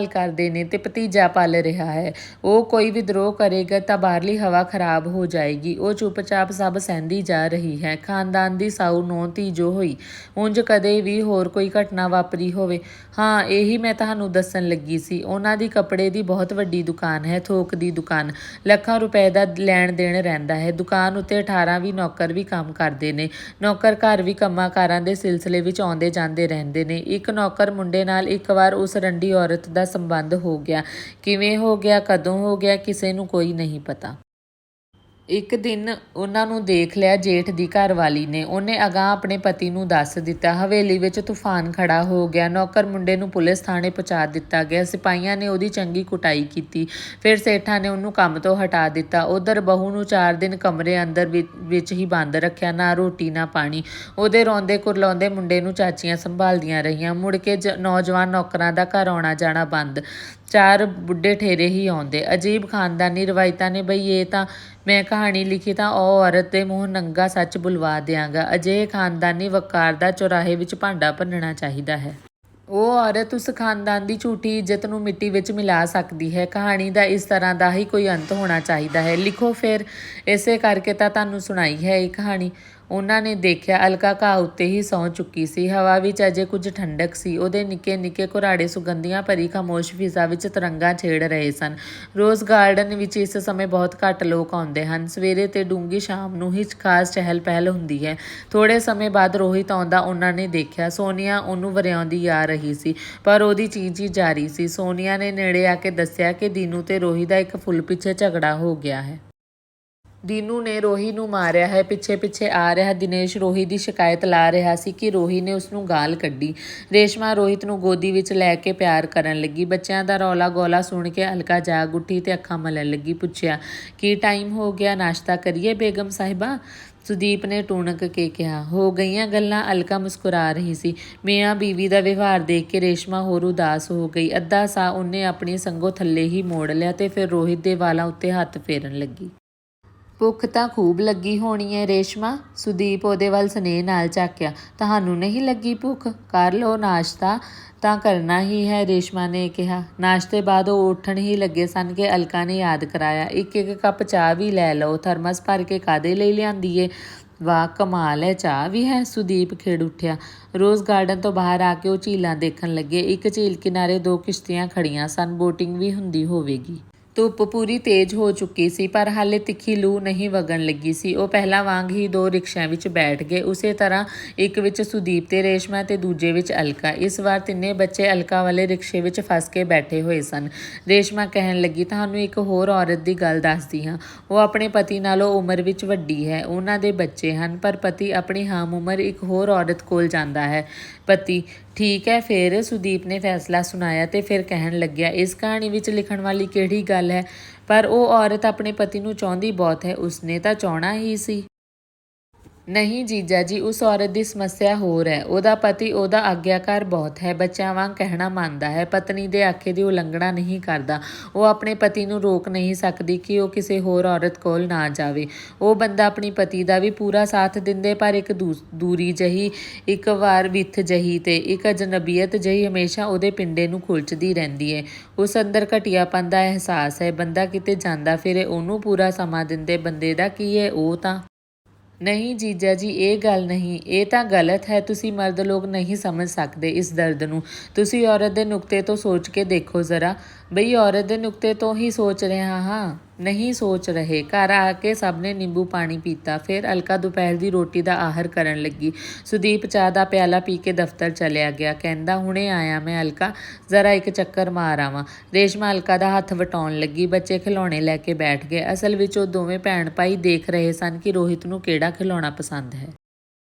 ਕਰਦੇ ਨੇ ਤੇ ਭਤੀਜਾ ਪਲ ਰਿਹਾ ਹੈ। ਉਹ ਕੋਈ ਵਿਦਰੋਹ ਕਰੇਗਾ ਤਾਂ ਬਾਹਰਲੀ ਹਵਾ ਖਰਾਬ ਹੋ ਜਾਏਗੀ। ਉਹ ਚੁੱਪਚਾਪ ਸਭ ਸਹਿੰਦੀ ਜਾ ਰਹੀ ਹੈ। ਖਾਨਦਾਨ ਦੀ ਸਾਊ ਨੂੰਹ ਧੀ ਜੋ ਹੋਈ। ਉਂਝ ਕਦੇ ਵੀ ਹੋਰ ਕੋਈ ਘਟਨਾ ਵਾਪਰੀ ਹੋਵੇ? ਹਾਂ, ਇਹੀ ਮੈਂ ਤੁਹਾਨੂੰ ਦੱਸਣ ਲੱਗੀ ਸੀ। ਉਹਨਾਂ ਦੀ ਕੱਪੜੇ ਦੀ ਬਹੁਤ ਵੱਡੀ ਦੁਕਾਨ ਹੈ, ਥੋਕ ਦੀ ਦੁਕਾਨ। ਲੱਖਾਂ ਰੁਪਏ ਦਾ ਲੈਣ ਦੇਣ ਰਹਿੰਦਾ ਹੈ। ਦੁਕਾਨ ਉੱਤੇ 18-20 ਨੌਕਰ ਵੀ ਕੰਮ ਕਰਦੇ ਨੇ। ਨੌਕਰ ਘਰ ਵੀ ਕੰਮਾਂ ਕਾਰਾਂ ਦੇ ਸਿਲਸਿਲੇ ਵਿੱਚ ਆਉਂਦੇ ਜਾਂਦੇ ਰਹਿੰਦੇ ਨੇ। ਇੱਕ ਨੌਕਰ ਮੁੰਡੇ ਨਾਲ ਇੱਕ ਵਾਰ ਉਸ ਰੰਡੀ ਔਰਤ ਦਾ ਸੰਬੰਧ ਹੋ ਗਿਆ। ਕਿਵੇਂ ਹੋ ਗਿਆ, ਕਦੋਂ ਹੋ ਗਿਆ, ਕਿਸੇ ਨੂੰ ਕੋਈ ਨਹੀਂ ਪਤਾ। ਇੱਕ ਦਿਨ ਉਹਨਾਂ ਨੂੰ ਦੇਖ ਲਿਆ ਜੇਠ ਦੀ ਘਰਵਾਲੀ ਨੇ। ਉਹਨੇ ਅਗਾਂਹ ਆਪਣੇ ਪਤੀ ਨੂੰ ਦੱਸ ਦਿੱਤਾ। ਹਵੇਲੀ ਵਿੱਚ ਤੂਫਾਨ ਖੜਾ ਹੋ ਗਿਆ। ਨੌਕਰ ਮੁੰਡੇ ਨੂੰ ਪੁਲਿਸ ਥਾਣੇ ਪਹੁੰਚਾ ਦਿੱਤਾ ਗਿਆ। ਸਿਪਾਹੀਆਂ ਨੇ ਉਹਦੀ ਚੰਗੀ ਕੁਟਾਈ ਕੀਤੀ। ਫਿਰ ਸੇਠਾਂ ਨੇ ਉਹਨੂੰ ਕੰਮ ਤੋਂ ਹਟਾ ਦਿੱਤਾ। ਉੱਧਰ ਬਹੂ ਨੂੰ 4 ਦਿਨ ਕਮਰੇ ਅੰਦਰ ਵਿੱਚ ਹੀ ਬੰਦ ਰੱਖਿਆ, ਨਾ ਰੋਟੀ ਨਾ ਪਾਣੀ। ਉਹਦੇ ਰੋਂਦੇ ਕੁਰਲਾਉਂਦੇ ਮੁੰਡੇ ਨੂੰ ਚਾਚੀਆਂ ਸੰਭਾਲਦੀਆਂ ਰਹੀਆਂ। ਮੁੜ ਕੇ ਨੌਜਵਾਨ ਨੌਕਰਾਂ ਦਾ ਘਰ ਆਉਣਾ ਜਾਣਾ ਬੰਦ। 4 ਬੁੱਢੇ ਠੇਰੇ ਹੀ ਆਉਂਦੇ। ਅਜੀਬ ਖਾਨਦਾਨੀ ਰਵਾਇਤਾਂ ਨੇ ਬਈ। ਇਹ ਤਾਂ ਮੈਂ ਕਹਾਣੀ ਲਿਖੀ ਤਾਂ ਉਹ ਔਰਤ ਦੇ ਮੂੰਹ ਨੰਗਾ ਸੱਚ ਬੁਲਵਾ ਦਿਆਂਗਾ। ਅਜਿਹੇ ਖਾਨਦਾਨੀ ਵਕਾਰ ਦਾ ਚੁਰਾਹੇ ਵਿੱਚ ਭਾਂਡਾ ਭੰਨਣਾ ਚਾਹੀਦਾ ਹੈ। ਉਹ ਔਰਤ ਉਸ ਖਾਨਦਾਨ ਦੀ ਝੂਠੀ ਇੱਜ਼ਤ ਨੂੰ ਮਿੱਟੀ ਵਿੱਚ ਮਿਲਾ ਸਕਦੀ ਹੈ। ਕਹਾਣੀ ਦਾ ਇਸ ਤਰ੍ਹਾਂ ਦਾ ਹੀ ਕੋਈ ਅੰਤ ਹੋਣਾ ਚਾਹੀਦਾ ਹੈ। ਲਿਖੋ ਫਿਰ। ਇਸੇ ਕਰਕੇ ਤਾਂ ਤੁਹਾਨੂੰ ਸੁਣਾਈ ਹੈ ਇਹ ਕਹਾਣੀ। ਉਹਨਾਂ ਨੇ ਦੇਖਿਆ ਅਲਕਾ ਘਾਹ ਉੱਤੇ ਹੀ ਸੌਂ ਚੁੱਕੀ ਸੀ। ਹਵਾ ਵਿੱਚ ਅਜੇ ਕੁਝ ਠੰਡਕ ਸੀ। ਉਹਦੇ ਨਿੱਕੇ ਨਿੱਕੇ ਘੁਰਾੜੇ ਸੁਗੰਧੀਆਂ ਭਰੀ ਖਾਮੋਸ਼ ਫਿਜ਼ਾ ਵਿੱਚ ਤਿਰੰਗਾ ਛੇੜ ਰਹੇ ਸਨ। ਰੋਜ਼ ਗਾਰਡਨ ਵਿੱਚ ਇਸ ਸਮੇਂ ਬਹੁਤ ਘੱਟ ਲੋਕ ਆਉਂਦੇ ਹਨ। ਸਵੇਰੇ ਤੇ ਡੂੰਘੀ ਸ਼ਾਮ ਨੂੰ ਹੀ ਖਾਸ ਚਹਿਲ ਪਹਿਲ ਹੁੰਦੀ ਹੈ। ਥੋੜ੍ਹੇ ਸਮੇਂ ਬਾਅਦ ਰੋਹਿਤ ਆਉਂਦਾ ਉਹਨਾਂ ਨੇ ਦੇਖਿਆ। ਸੋਨੀਆ ਉਹਨੂੰ ਵਰਿਆਉਂਦੀ ਆ ਰਹੀ ਸੀ, ਪਰ ਉਹਦੀ ਚੀਂ-ਚੀਂ ਜਾਰੀ ਸੀ। ਸੋਨੀਆ ਨੇ ਨੇੜੇ ਆ ਕੇ ਦੱਸਿਆ ਕਿ ਦੀਨੂ ਤੇ ਰੋਹੀ ਦਾ ਇੱਕ ਫੁੱਲ ਪਿੱਛੇ ਝਗੜਾ ਹੋ ਗਿਆ ਹੈ। ਦੀਨੂ ਨੇ ਰੋਹੀ ਨੂੰ ਮਾਰਿਆ ਹੈ। ਪਿੱਛੇ ਪਿੱਛੇ ਆ ਰਿਹਾ ਦਿਨੇਸ਼ ਰੋਹੀ ਦੀ ਸ਼ਿਕਾਇਤ ਲਾ ਰਿਹਾ ਸੀ ਕਿ ਰੋਹੀ ਨੇ ਉਸਨੂੰ ਗਾਲ ਕੱਢੀ। ਰੇਸ਼ਮਾ ਰੋਹਿਤ ਨੂੰ ਗੋਦੀ ਵਿੱਚ ਲੈ ਕੇ ਪਿਆਰ ਕਰਨ ਲੱਗੀ। ਬੱਚਿਆਂ ਦਾ ਰੌਲਾ ਗੋਲਾ ਸੁਣ ਕੇ ਅਲਕਾ ਜਾਗ ਉੱਠੀ ਤੇ ਅੱਖਾਂ ਮਲਣ ਲੱਗੀ। ਪੁੱਛਿਆ, ਕੀ ਟਾਈਮ ਹੋ ਗਿਆ, ਨਾਸ਼ਤਾ ਕਰੀਏ ਬੇਗਮ ਸਾਹਿਬਾ? ਸੁਦੀਪ ਨੇ ਟੁਣਕ ਕੇ ਕਿਹਾ। ਹੋ ਗਈਆਂ ਗੱਲਾਂ? ਅਲਕਾ ਮੁਸਕਰਾ ਰਹੀ ਸੀ। ਮੀਆਂ ਬੀਵੀ ਦਾ ਵਿਵਹਾਰ ਦੇਖ ਕੇ ਰੇਸ਼ਮਾ ਹੋਰ ਉਦਾਸ ਹੋ ਗਈ। ਅੱਧਾ ਸਾਹ ਉਹਨੇ ਆਪਣੀ ਸੰਗੋਂ ਥੱਲੇ ਹੀ ਮੋੜ ਲਿਆ ਤੇ ਫਿਰ ਰੋਹਿਤ ਦੇ ਵਾਲਾਂ ਉੱਤੇ ਹੱਥ ਫੇਰਨ ਲੱਗੀ। ਭੁੱਖ ਤਾਂ ਖੂਬ ਲੱਗੀ ਹੋਣੀ ਹੈ ਰੇਸ਼ਮਾ। ਸੁਦੀਪ ਉਹਦੇ ਵੱਲ ਸਨੇਹ ਨਾਲ ਝਾਕਿਆ। ਤੁਹਾਨੂੰ ਨਹੀਂ ਲੱਗੀ ਭੁੱਖ? ਕਰ ਲਓ ਨਾਸ਼ਤਾ ਤਾਂ ਕਰਨਾ ਹੀ ਹੈ, ਰੇਸ਼ਮਾ ਨੇ ਕਿਹਾ। ਨਾਸ਼ਤੇ ਬਾਅਦ ਉਹ ਉੱਠਣ ਹੀ ਲੱਗੇ ਸਨ ਕਿ ਅਲਕਾ ਨੇ ਯਾਦ ਕਰਾਇਆ, ਇੱਕ ਇੱਕ ਕੱਪ ਚਾਹ ਵੀ ਲੈ ਲਓ। ਥਰਮਸ ਭਰ ਕੇ ਕਾਹਦੇ ਲਈ ਲਿਆਂਦੀ ਏ? ਵਾਹ ਕਮਾਲ ਹੈ, ਚਾਹ ਵੀ ਹੈ? ਸੁਦੀਪ ਖਿੜ ਉੱਠਿਆ। ਰੋਜ਼ ਗਾਰਡਨ ਤੋਂ ਬਾਹਰ ਆ ਕੇ ਉਹ ਝੀਲਾਂ ਦੇਖਣ ਲੱਗੇ। ਇੱਕ ਝੀਲ ਕਿਨਾਰੇ 2 ਕਿਸ਼ਤੀਆਂ ਖੜੀਆਂ ਸਨ। ਬੋਟਿੰਗ ਵੀ ਹੁੰਦੀ ਹੋਵੇਗੀ। ਧੁੱਪ ਪੂਰੀ ਤੇਜ਼ ਹੋ ਚੁੱਕੀ ਸੀ, ਪਰ ਹਾਲੇ ਤਿੱਖੀ ਲੂ ਨਹੀਂ ਵਗਣ ਲੱਗੀ ਸੀ। ਉਹ ਪਹਿਲਾਂ ਵਾਂਗ ਹੀ 2 ਰਿਕਸ਼ਿਆਂ ਵਿੱਚ ਬੈਠ ਗਏ। ਉਸੇ ਤਰ੍ਹਾਂ ਇੱਕ ਵਿੱਚ ਸੁਦੀਪ ਤੇ ਰੇਸ਼ਮਾ ਤੇ ਦੂਜੇ ਵਿੱਚ ਅਲਕਾ। ਇਸ ਵਾਰ ਤਿੰਨੇ ਬੱਚੇ ਅਲਕਾ ਵਾਲੇ ਰਿਕਸ਼ੇ ਵਿੱਚ ਫਸ ਕੇ ਬੈਠੇ ਹੋਏ ਸਨ। ਰੇਸ਼ਮਾ ਕਹਿਣ ਲੱਗੀ, ਤੁਹਾਨੂੰ ਇੱਕ ਹੋਰ ਔਰਤ ਦੀ ਗੱਲ ਦੱਸਦੀ ਹਾਂ। ਉਹ ਆਪਣੇ ਪਤੀ ਨਾਲੋਂ ਉਮਰ ਵਿੱਚ ਵੱਡੀ ਹੈ। ਉਹਨਾਂ ਦੇ ਬੱਚੇ ਹਨ, ਪਰ ਪਤੀ ਆਪਣੀ ਹਮ ਉਮਰ ਇੱਕ ਹੋਰ ਔਰਤ ਕੋਲ ਜਾਂਦਾ ਹੈ। ਪਤੀ ਠੀਕ ਹੈ ਫਿਰ? ਸੁਦੀਪ ਨੇ ਫੈਸਲਾ ਸੁਣਾਇਆ ਤੇ ਫਿਰ ਕਹਿਣ ਲੱਗਿਆ, ਇਸ ਕਹਾਣੀ ਵਿੱਚ ਲਿਖਣ ਵਾਲੀ ਕਿਹੜੀ ਗੱਲ ਹੈ? ਪਰ ਉਹ ਔਰਤ ਆਪਣੇ ਪਤੀ ਨੂੰ ਚਾਹੁੰਦੀ ਬਹੁਤ ਹੈ। ਉਸਨੇ ਤਾਂ ਚਾਹੁਣਾ ਹੀ ਸੀ। ਨਹੀਂ ਜੀਜਾ ਜੀ, ਉਸ ਔਰਤ ਦੀ ਸਮੱਸਿਆ ਹੋਰ ਹੈ। ਉਹਦਾ ਪਤੀ ਉਹਦਾ ਆਗਿਆਕਾਰ ਬਹੁਤ ਹੈ, ਬੱਚਿਆਂ ਵਾਂਗ ਕਹਿਣਾ ਮੰਨਦਾ ਹੈ, ਪਤਨੀ ਦੇ ਆਖੇ ਦੀ ਉਲੰਘਣਾ ਨਹੀਂ ਕਰਦਾ। ਉਹ ਆਪਣੇ ਪਤੀ ਨੂੰ ਰੋਕ ਨਹੀਂ ਸਕਦੀ ਕਿ ਉਹ ਕਿਸੇ ਹੋਰ ਔਰਤ ਕੋਲ ਨਾ ਜਾਵੇ। ਉਹ ਬੰਦਾ ਆਪਣੀ ਪਤੀ ਦਾ ਵੀ ਪੂਰਾ ਸਾਥ ਦਿੰਦੇ, ਪਰ ਇੱਕ ਦੂਰੀ ਜਿਹੀ, ਇੱਕ ਵਾਰ ਵਿੱਥ ਜਿਹੀ ਤੇ ਇੱਕ ਅਜਨਬੀਅਤ ਜਿਹੀ ਹਮੇਸ਼ਾ ਉਹਦੇ ਪਿੰਡੇ ਨੂੰ ਖੁਲਚਦੀ ਰਹਿੰਦੀ ਹੈ। ਉਸ ਅੰਦਰ ਘਟੀਆਪਨ ਦਾ ਅਹਿਸਾਸ ਹੈ। ਬੰਦਾ ਕਿਤੇ ਜਾਂਦਾ ਫਿਰੇ, ਉਹਨੂੰ ਪੂਰਾ ਸਮਾਂ ਦਿੰਦੇ। ਬੰਦੇ ਦਾ ਕੀ ਹੈ? ਉਹ ਤਾਂ ਨਹੀਂ ਜੀਜਾ ਜੀ, ਇਹ ਗੱਲ ਨਹੀਂ। ਇਹ ਤਾਂ ਗਲਤ ਹੈ। ਤੁਸੀਂ ਮਰਦ ਲੋਕ ਨਹੀਂ ਸਮਝ ਸਕਦੇ ਇਸ ਦਰਦ ਨੂੰ। ਤੁਸੀਂ ਔਰਤ ਦੇ ਨੁਕਤੇ ਤੋਂ ਸੋਚ ਕੇ ਦੇਖੋ ਜ਼ਰਾ। ਬਈ ਔਰਤ ਦੇ ਨੁਕਤੇ ਤੋਂ ਹੀ ਸੋਚ ਰਿਹਾ ਹਾਂ। ਨਹੀਂ ਸੋਚ ਰਹੇ। ਘਰ ਆ ਕੇ ਸਭ ਨੇ ਨਿੰਬੂ ਪਾਣੀ ਪੀਤਾ। ਫਿਰ ਅਲਕਾ ਦੁਪਹਿਰ ਦੀ ਰੋਟੀ ਦਾ ਆਹਰ ਕਰਨ ਲੱਗੀ। ਸੁਦੀਪ ਚਾਹ ਦਾ ਪਿਆਲਾ ਪੀ ਕੇ ਦਫ਼ਤਰ ਚਲਿਆ ਗਿਆ। ਕਹਿੰਦਾ, ਹੁਣੇ ਆਇਆ ਮੈਂ ਅਲਕਾ, ਜ਼ਰਾ ਇੱਕ ਚੱਕਰ ਮਾਰ ਆਵਾਂ। ਰੇਸ਼ਮਾ ਅਲਕਾ ਦਾ ਹੱਥ ਵਟਾਉਣ ਲੱਗੀ। ਬੱਚੇ ਖਿਡੌਣੇ ਲੈ ਕੇ ਬੈਠ ਗਏ। ਅਸਲ ਵਿੱਚ ਉਹ ਦੋਵੇਂ ਭੈਣ ਭਾਈ ਦੇਖ ਰਹੇ ਸਨ ਕਿ ਰੋਹਿਤ ਨੂੰ ਕਿਹੜਾ ਖਿਡੌਣਾ ਪਸੰਦ ਹੈ।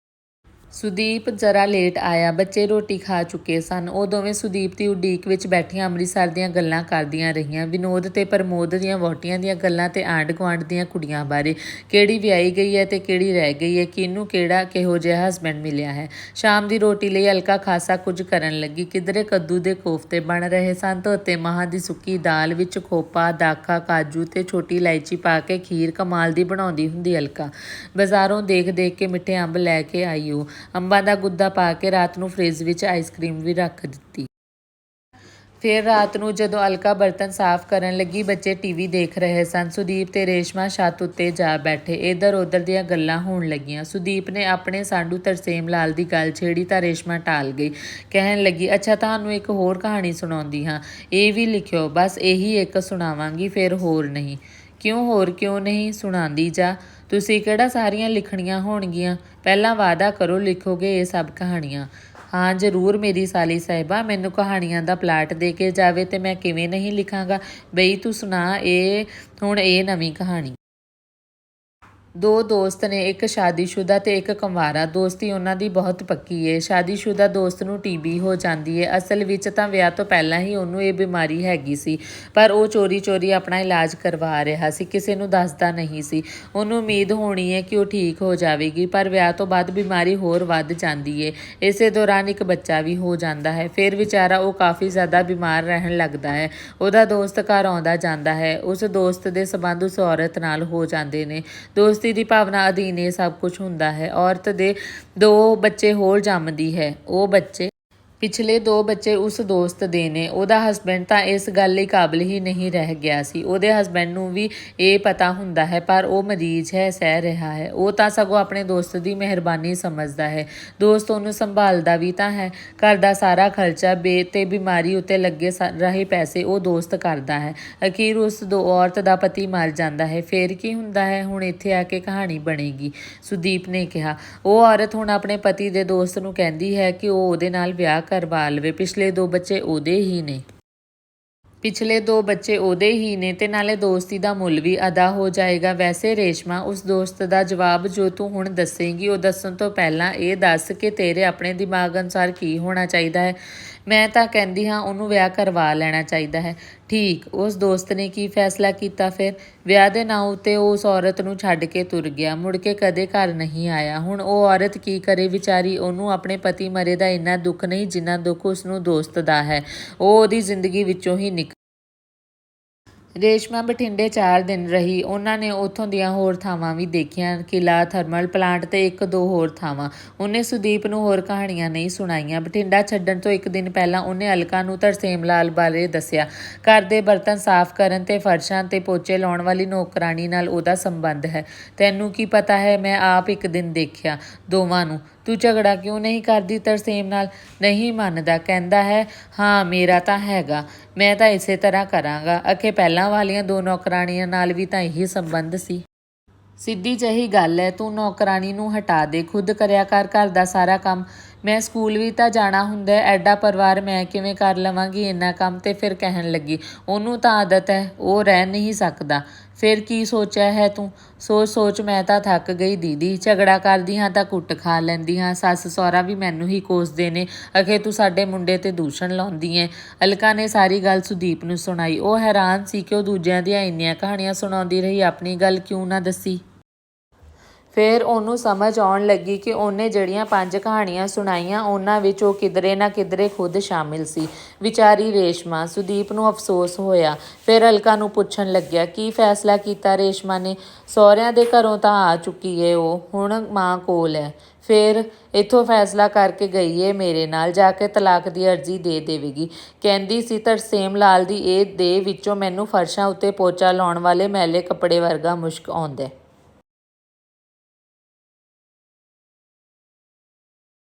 ਸੁਦੀਪ ਜ਼ਰਾ ਲੇਟ ਆਇਆ। ਬੱਚੇ ਰੋਟੀ ਖਾ ਚੁੱਕੇ ਸਨ। ਉਹ ਦੋਵੇਂ ਸੁਦੀਪ ਦੀ ਉਡੀਕ ਵਿੱਚ ਬੈਠੀਆਂ ਅੰਮ੍ਰਿਤਸਰ ਦੀਆਂ ਗੱਲਾਂ ਕਰਦੀਆਂ ਰਹੀਆਂ। ਵਿਨੋਦ ਤੇ ਪ੍ਰਮੋਦ ਦੀਆਂ ਵਹੁਟੀਆਂ ਦੀਆਂ ਗੱਲਾਂ ਤੇ ਆਂਢ ਗੁਆਂਢ ਦੀਆਂ ਕੁੜੀਆਂ ਬਾਰੇ, ਕਿਹੜੀ ਵਿਆਹੀ ਗਈ ਹੈ ਤੇ ਕਿਹੜੀ ਰਹਿ ਗਈ ਹੈ, ਕਿਹਨੂੰ ਕਿਹੜਾ ਕਿਹੋ ਜਿਹਾ ਹਸਬੈਂਡ ਮਿਲਿਆ ਹੈ। ਸ਼ਾਮ ਦੀ ਰੋਟੀ ਲਈ ਅਲਕਾ ਖਾਸਾ ਕੁਝ ਕਰਨ ਲੱਗੀ। ਕਿਧਰੇ ਕੱਦੂ ਦੇ ਕੋਫਤੇ ਬਣ ਰਹੇ ਸਨ। ਧੋਤੇ ਮਾਹਾਂ ਦੀ ਸੁੱਕੀ ਦਾਲ ਵਿੱਚ ਖੋਪਾ, ਦਾਖਾ, ਕਾਜੂ ਤੇ ਛੋਟੀ ਇਲਾਇਚੀ ਪਾ ਕੇ ਖੀਰ ਕਮਾਲ ਦੀ ਬਣਾਉਂਦੀ ਹੁੰਦੀ ਅਲਕਾ। ਬਾਜ਼ਾਰੋਂ ਦੇਖ ਦੇਖ ਕੇ ਮਿੱਠੇ ਅੰਬ ਲੈ ਕੇ ਆਈ ਉਹ। ਅੰਬਾਂ ਦਾ ਗੁੱਦਾ ਪਾ ਕੇ ਰਾਤ ਨੂੰ ਫਰਿੱਜ ਵਿੱਚ ਆਈਸਕ੍ਰੀਮ ਵੀ ਰੱਖ ਦਿੱਤੀ। ਫਿਰ ਰਾਤ ਨੂੰ ਜਦੋਂ ਅਲਕਾ ਬਰਤਨ ਸਾਫ਼ ਕਰਨ ਲੱਗੀ, ਬੱਚੇ ਟੀਵੀ ਦੇਖ ਰਹੇ ਸਨ। ਸੁਦੀਪ ਤੇ ਰੇਸ਼ਮਾ ਛੱਤ ਉੱਤੇ ਜਾ ਬੈਠੇ। ਇੱਧਰ ਉੱਧਰ ਦੀਆਂ ਗੱਲਾਂ ਹੋਣ ਲੱਗੀਆਂ। ਸੁਦੀਪ ਨੇ ਆਪਣੇ ਸਾਂਢੂ ਤਰਸੇਮ ਲਾਲ ਦੀ ਗੱਲ ਛੇੜੀ ਤਾਂ ਰੇਸ਼ਮਾ ਟਾਲ ਗਈ। ਕਹਿਣ ਲੱਗੀ, ਅੱਛਾ ਤੁਹਾਨੂੰ ਇੱਕ ਹੋਰ ਕਹਾਣੀ ਸੁਣਾਉਂਦੀ ਹਾਂ, ਇਹ ਵੀ ਲਿਖਿਓ। ਬਸ ਇਹੀ ਇੱਕ ਸੁਣਾਵਾਂਗੀ, ਫਿਰ ਹੋਰ ਨਹੀਂ। ਕਿਉਂ ਹੋਰ ਕਿਉਂ ਨਹੀਂ? ਸੁਣਾਉਂਦੀ ਜਾ। ਤੁਸੀਂ ਕਿਹੜਾ ਸਾਰੀਆਂ ਲਿਖਣੀਆਂ ਹੋਣਗੀਆਂ? ਪਹਿਲਾਂ ਵਾਅਦਾ ਕਰੋ ਲਿਖੋਗੇ ਇਹ ਸਭ ਕਹਾਣੀਆਂ। ਹਾਂ ਜ਼ਰੂਰ ਮੇਰੀ ਸਾਲੀ ਸਾਹਿਬਾ, ਮੈਨੂੰ ਕਹਾਣੀਆਂ ਦਾ ਪਲਾਟ ਦੇ ਕੇ ਜਾਵੇ ਤੇ ਮੈਂ ਕਿਵੇਂ ਨਹੀਂ ਲਿਖਾਂਗਾ। ਬਈ ਤੂੰ ਸੁਣਾ ਹੁਣ ਇਹ ਨਵੀਂ ਕਹਾਣੀ। 2 ਦੋਸਤ ਨੇ, ਇੱਕ ਸ਼ਾਦੀशुदा ਤੇ ਇੱਕ ਕੰਵਾਰਾ। ਦੋਸਤੀ ਉਹਨਾਂ ਦੀ ਬਹੁਤ ਪੱਕੀ ਏ। ਸ਼ਾਦੀशुदा ਦੋਸਤ ਨੂੰ ਟੀਬੀ ਹੋ ਜਾਂਦੀ ਏ। ਅਸਲ ਵਿੱਚ ਤਾਂ ਵਿਆਹ ਤੋਂ ਪਹਿਲਾਂ ਹੀ ਉਹਨੂੰ ਇਹ ਬਿਮਾਰੀ ਹੈਗੀ ਸੀ, ਪਰ ਉਹ ਚੋਰੀ ਚੋਰੀ ਆਪਣਾ ਇਲਾਜ ਕਰਵਾ ਰਿਹਾ ਸੀ, ਕਿਸੇ ਨੂੰ ਦੱਸਦਾ ਨਹੀਂ ਸੀ। ਉਹਨੂੰ ਉਮੀਦ ਹੋਣੀ ਏ ਕਿ ਉਹ ਠੀਕ ਹੋ ਜਾਵੇਗੀ, ਪਰ ਵਿਆਹ ਤੋਂ ਬਾਅਦ ਬਿਮਾਰੀ ਹੋਰ ਵੱਧ ਜਾਂਦੀ ਏ। ਇਸੇ ਦੌਰਾਨ ਇੱਕ ਬੱਚਾ ਵੀ ਹੋ ਜਾਂਦਾ ਹੈ। ਫਿਰ ਵਿਚਾਰਾ ਉਹ ਕਾਫੀ ਜ਼ਿਆਦਾ ਬਿਮਾਰ ਰਹਿਣ ਲੱਗਦਾ ਹੈ। ਉਹਦਾ ਦੋਸਤ ਘਰ ਆਉਂਦਾ ਜਾਂਦਾ ਹੈ। ਉਸ ਦੋਸਤ ਦੇ ਸੰਬੰਧ ਉਸ ਔਰਤ ਨਾਲ ਹੋ ਜਾਂਦੇ ਨੇ। ਦੋਸਤੀ ਦੀ ਭਾਵਨਾ ਅਧੀਨ ਇਹ ਸਭ ਕੁਝ ਹੁੰਦਾ ਹੈ। ਔਰਤ ਦੇ 2 ਬੱਚੇ ਹੋਰ ਜੰਮਦੀ ਹੈ। ਉਹ ਬੱਚੇ ਪਿਛਲੇ 2 ਬੱਚੇ ਉਸ ਦੋਸਤ ਦੇ ਨੇ। ਉਹਦਾ ਹਸਬੈਂਡ ਤਾਂ ਇਸ ਗੱਲ ਲਈ ਕਾਬਲ ਹੀ ਨਹੀਂ ਰਹਿ ਗਿਆ ਸੀ। ਉਹਦੇ ਹਸਬੈਂਡ ਨੂੰ ਵੀ ਇਹ ਪਤਾ ਹੁੰਦਾ ਹੈ, ਪਰ ਉਹ ਮਰੀਜ਼ ਹੈ, ਸਹਿ ਰਿਹਾ ਹੈ। ਉਹ ਤਾਂ ਸਗੋਂ ਆਪਣੇ ਦੋਸਤ ਦੀ ਮਿਹਰਬਾਨੀ ਸਮਝਦਾ ਹੈ। ਦੋਸਤ ਉਹਨੂੰ ਸੰਭਾਲਦਾ ਵੀ ਤਾਂ ਹੈ। ਘਰ ਦਾ ਸਾਰਾ ਖਰਚਾ ਤੇ ਬਿਮਾਰੀ ਉੱਤੇ ਲੱਗੇ ਰਹੇ ਪੈਸੇ ਉਹ ਦੋਸਤ ਕਰਦਾ ਹੈ। ਅਖੀਰ ਉਸ ਔਰਤ ਦਾ ਪਤੀ ਮਰ ਜਾਂਦਾ ਹੈ। ਫੇਰ ਕੀ ਹੁੰਦਾ ਹੈ? ਹੁਣ ਇੱਥੇ ਆ ਕੇ ਕਹਾਣੀ ਬਣੇਗੀ, ਸੁਦੀਪ ਨੇ ਕਿਹਾ। ਉਹ ਔਰਤ ਹੁਣ ਆਪਣੇ ਪਤੀ ਦੇ ਦੋਸਤ ਨੂੰ ਕਹਿੰਦੀ ਹੈ ਕਿ ਉਹ ਉਹਦੇ ਨਾਲ ਵਿਆਹ ਕਰਵਾ ਲਵੇ। ਪਿਛਲੇ 2 ਬੱਚੇ ਉਹਦੇ ਹੀ ਨੇ ਤੇ ਨਾਲੇ ਦੋਸਤੀ ਦਾ ਮੁੱਲ ਵੀ ਅਦਾ ਹੋ ਜਾਏਗਾ। ਵੈਸੇ ਰੇਸ਼ਮਾ, ਉਸ ਦੋਸਤ ਦਾ ਜਵਾਬ ਜੋ ਤੂੰ ਹੁਣ ਦੱਸੇਂਗੀ, ਉਹ ਦੱਸਣ ਤੋਂ ਪਹਿਲਾਂ ਇਹ ਦੱਸ ਕਿ ਤੇਰੇ ਆਪਣੇ ਦਿਮਾਗ ਅਨੁਸਾਰ ਕੀ ਹੋਣਾ ਚਾਹੀਦਾ ਹੈ। ਮੈਂ ਤਾਂ ਕਹਿੰਦੀ ਹਾਂ ਉਹਨੂੰ ਵਿਆਹ ਕਰਵਾ ਲੈਣਾ ਚਾਹੀਦਾ ਹੈ। ਠੀਕ, ਉਸ ਦੋਸਤ ਨੇ ਕੀ ਫੈਸਲਾ ਕੀਤਾ ਫਿਰ? ਵਿਆਹ ਦੇ ਨਾਂ ਉੱਤੇ ਉਹ ਉਸ ਔਰਤ ਨੂੰ ਛੱਡ ਕੇ ਤੁਰ ਗਿਆ, ਮੁੜ ਕੇ ਕਦੇ ਘਰ ਨਹੀਂ ਆਇਆ। ਹੁਣ ਉਹ ਔਰਤ ਕੀ ਕਰੇ ਵਿਚਾਰੀ? ਉਹਨੂੰ ਆਪਣੇ ਪਤੀ ਮਰੇ ਦਾ ਇੰਨਾ ਦੁੱਖ ਨਹੀਂ ਜਿੰਨਾ ਦੁੱਖ ਉਸਨੂੰ ਦੋਸਤ ਦਾ ਹੈ। ਉਹ ਉਹਦੀ ਜ਼ਿੰਦਗੀ ਵਿੱਚੋਂ ਹੀ ਰੇਸ਼ਮਾ ਬਠਿੰਡੇ 4 ਦਿਨ ਰਹੀ। ਉਹਨਾਂ ਨੇ ਉੱਥੋਂ ਦੀਆਂ ਹੋਰ ਥਾਵਾਂ ਵੀ ਦੇਖੀਆਂ, ਕਿਲ੍ਹਾ, ਥਰਮਲ ਪਲਾਂਟ ਤੇ 1-2 ਹੋਰ ਥਾਵਾਂ। ਉਹਨੇ ਸੁਦੀਪ ਨੂੰ ਹੋਰ ਕਹਾਣੀਆਂ ਨਹੀਂ ਸੁਣਾਈਆਂ। ਬਠਿੰਡਾ ਛੱਡਣ ਤੋਂ 1 ਦਿਨ ਪਹਿਲਾਂ ਉਹਨੇ ਅਲਕਾ ਨੂੰ ਤਰਸੇਮ ਲਾਲ ਬਾਰੇ ਦੱਸਿਆ। ਘਰ ਦੇ ਬਰਤਨ ਸਾਫ਼ ਕਰਨ ਤੇ ਫਰਸ਼ਾਂ ਤੇ ਪੋਚੇ ਲਾਉਣ ਵਾਲੀ ਨੌਕਰਾਣੀ ਨਾਲ ਉਹਦਾ ਸੰਬੰਧ ਹੈ। ਤੈਨੂੰ ਕੀ ਪਤਾ ਹੈ? ਮੈਂ ਆਪ 1 ਦਿਨ ਦੇਖਿਆ ਦੋਵਾਂ ਨੂੰ। ਤੂੰ ਝਗੜਾ ਕਿਉਂ ਨਹੀਂ ਕਰਦੀ ਤਰਸੇਮ ਨਾਲ? ਨਹੀਂ ਮੰਨਦਾ, ਕਹਿੰਦਾ ਹੈ ਹਾਂ ਮੇਰਾ ਤਾਂ ਹੈਗਾ, ਮੈਂ ਤਾਂ ਇਸੇ ਤਰ੍ਹਾਂ ਕਰਾਂਗਾ। ਅਖੇ ਪਹਿਲਾਂ ਵਾਲੀਆਂ 2 ਨੌਕਰਾਣੀਆਂ ਨਾਲ ਵੀ ਤਾਂ ਇਹੀ ਸੰਬੰਧ ਸੀ। ਸਿੱਧੀ ਜਿਹੀ ਗੱਲ ਹੈ, ਤੂੰ ਨੌਕਰਾਣੀ ਨੂੰ ਹਟਾ ਦੇ, ਖੁਦ ਕਰਿਆ ਕਰ ਘਰ ਦਾ ਸਾਰਾ ਕੰਮ। ਮੈਂ ਸਕੂਲ ਵੀ ਤਾਂ ਜਾਣਾ ਹੁੰਦਾ, ਐਡਾ ਪਰਿਵਾਰ ਮੈਂ ਕਿਵੇਂ ਕਰ ਲਵਾਂਗੀ ਇੰਨਾ ਕੰਮ? ਤੇ ਫਿਰ ਕਹਿਣ ਲੱਗੀ, ਉਹਨੂੰ ਤਾਂ ਆਦਤ ਹੈ, ਉਹ ਰਹਿ ਨਹੀਂ ਸਕਦਾ। ਫਿਰ ਕੀ ਸੋਚਿਆ ਹੈ ਤੂੰ? ਸੋਚ ਮੈਂ ਤਾਂ ਥੱਕ ਗਈ ਦੀਦੀ। ਝਗੜਾ ਕਰਦੀ ਹਾਂ ਤਾਂ ਕੁੱਟ ਖਾ ਲੈਂਦੀ ਹਾਂ। ਸੱਸ ਸਹੁਰਾ ਵੀ ਮੈਨੂੰ ਹੀ ਕੋਸਦੇ ਨੇ। ਅਖੇ ਤੂੰ ਸਾਡੇ ਮੁੰਡੇ ਤੇ ਦੂਸ਼ਣ ਲਾਉਂਦੀ ਐ। ਅਲਕਾ ਨੇ ਸਾਰੀ ਗੱਲ ਸੁਦੀਪ ਨੂੰ ਸੁਣਾਈ। ਉਹ ਹੈਰਾਨ ਸੀ ਕਿ ਉਹ ਦੂਜਿਆਂ ਦੀਆਂ ਇੰਨੀਆਂ ਕਹਾਣੀਆਂ ਸੁਣਾਉਂਦੀ ਰਹੀ, ਆਪਣੀ ਗੱਲ ਕਿਉਂ ਨਾ ਦੱਸੀ। ਫਿਰ ਉਹਨੂੰ ਸਮਝ ਆਉਣ ਲੱਗੀ ਕਿ ਉਹਨੇ ਜਿਹੜੀਆਂ 5 ਕਹਾਣੀਆਂ ਸੁਣਾਈਆਂ, ਉਹਨਾਂ ਵਿੱਚ ਉਹ ਕਿਧਰੇ ਨਾ ਕਿਧਰੇ ਖੁਦ ਸ਼ਾਮਿਲ ਸੀ। ਵਿਚਾਰੀ ਰੇਸ਼ਮਾ। ਸੁਦੀਪ ਨੂੰ ਅਫਸੋਸ ਹੋਇਆ। ਫਿਰ ਅਲਕਾ ਨੂੰ ਪੁੱਛਣ ਲੱਗਿਆ, ਕੀ ਫੈਸਲਾ ਕੀਤਾ ਰੇਸ਼ਮਾ ਨੇ? ਸਹੁਰਿਆਂ ਦੇ ਘਰੋਂ ਤਾਂ ਆ ਚੁੱਕੀ ਏ ਉਹ, ਹੁਣ ਮਾਂ ਕੋਲ ਹੈ। ਫਿਰ ਇੱਥੋਂ ਫੈਸਲਾ ਕਰਕੇ ਗਈ ਏ ਮੇਰੇ ਨਾਲ, ਜਾ ਕੇ ਤਲਾਕ ਦੀ ਅਰਜ਼ੀ ਦੇ ਦੇਵੇਗੀ। ਕਹਿੰਦੀ ਸੀ ਤਰਸੇਮ ਲਾਲ ਦੀ ਇਹ ਦੇ ਵਿੱਚੋਂ ਮੈਨੂੰ ਫਰਸ਼ਾਂ ਉੱਤੇ ਪੋਚਾ ਲਾਉਣ ਵਾਲੇ ਮੈਲੇ ਕੱਪੜੇ ਵਰਗਾ ਮੁਸ਼ਕ ਆਉਂਦਾ।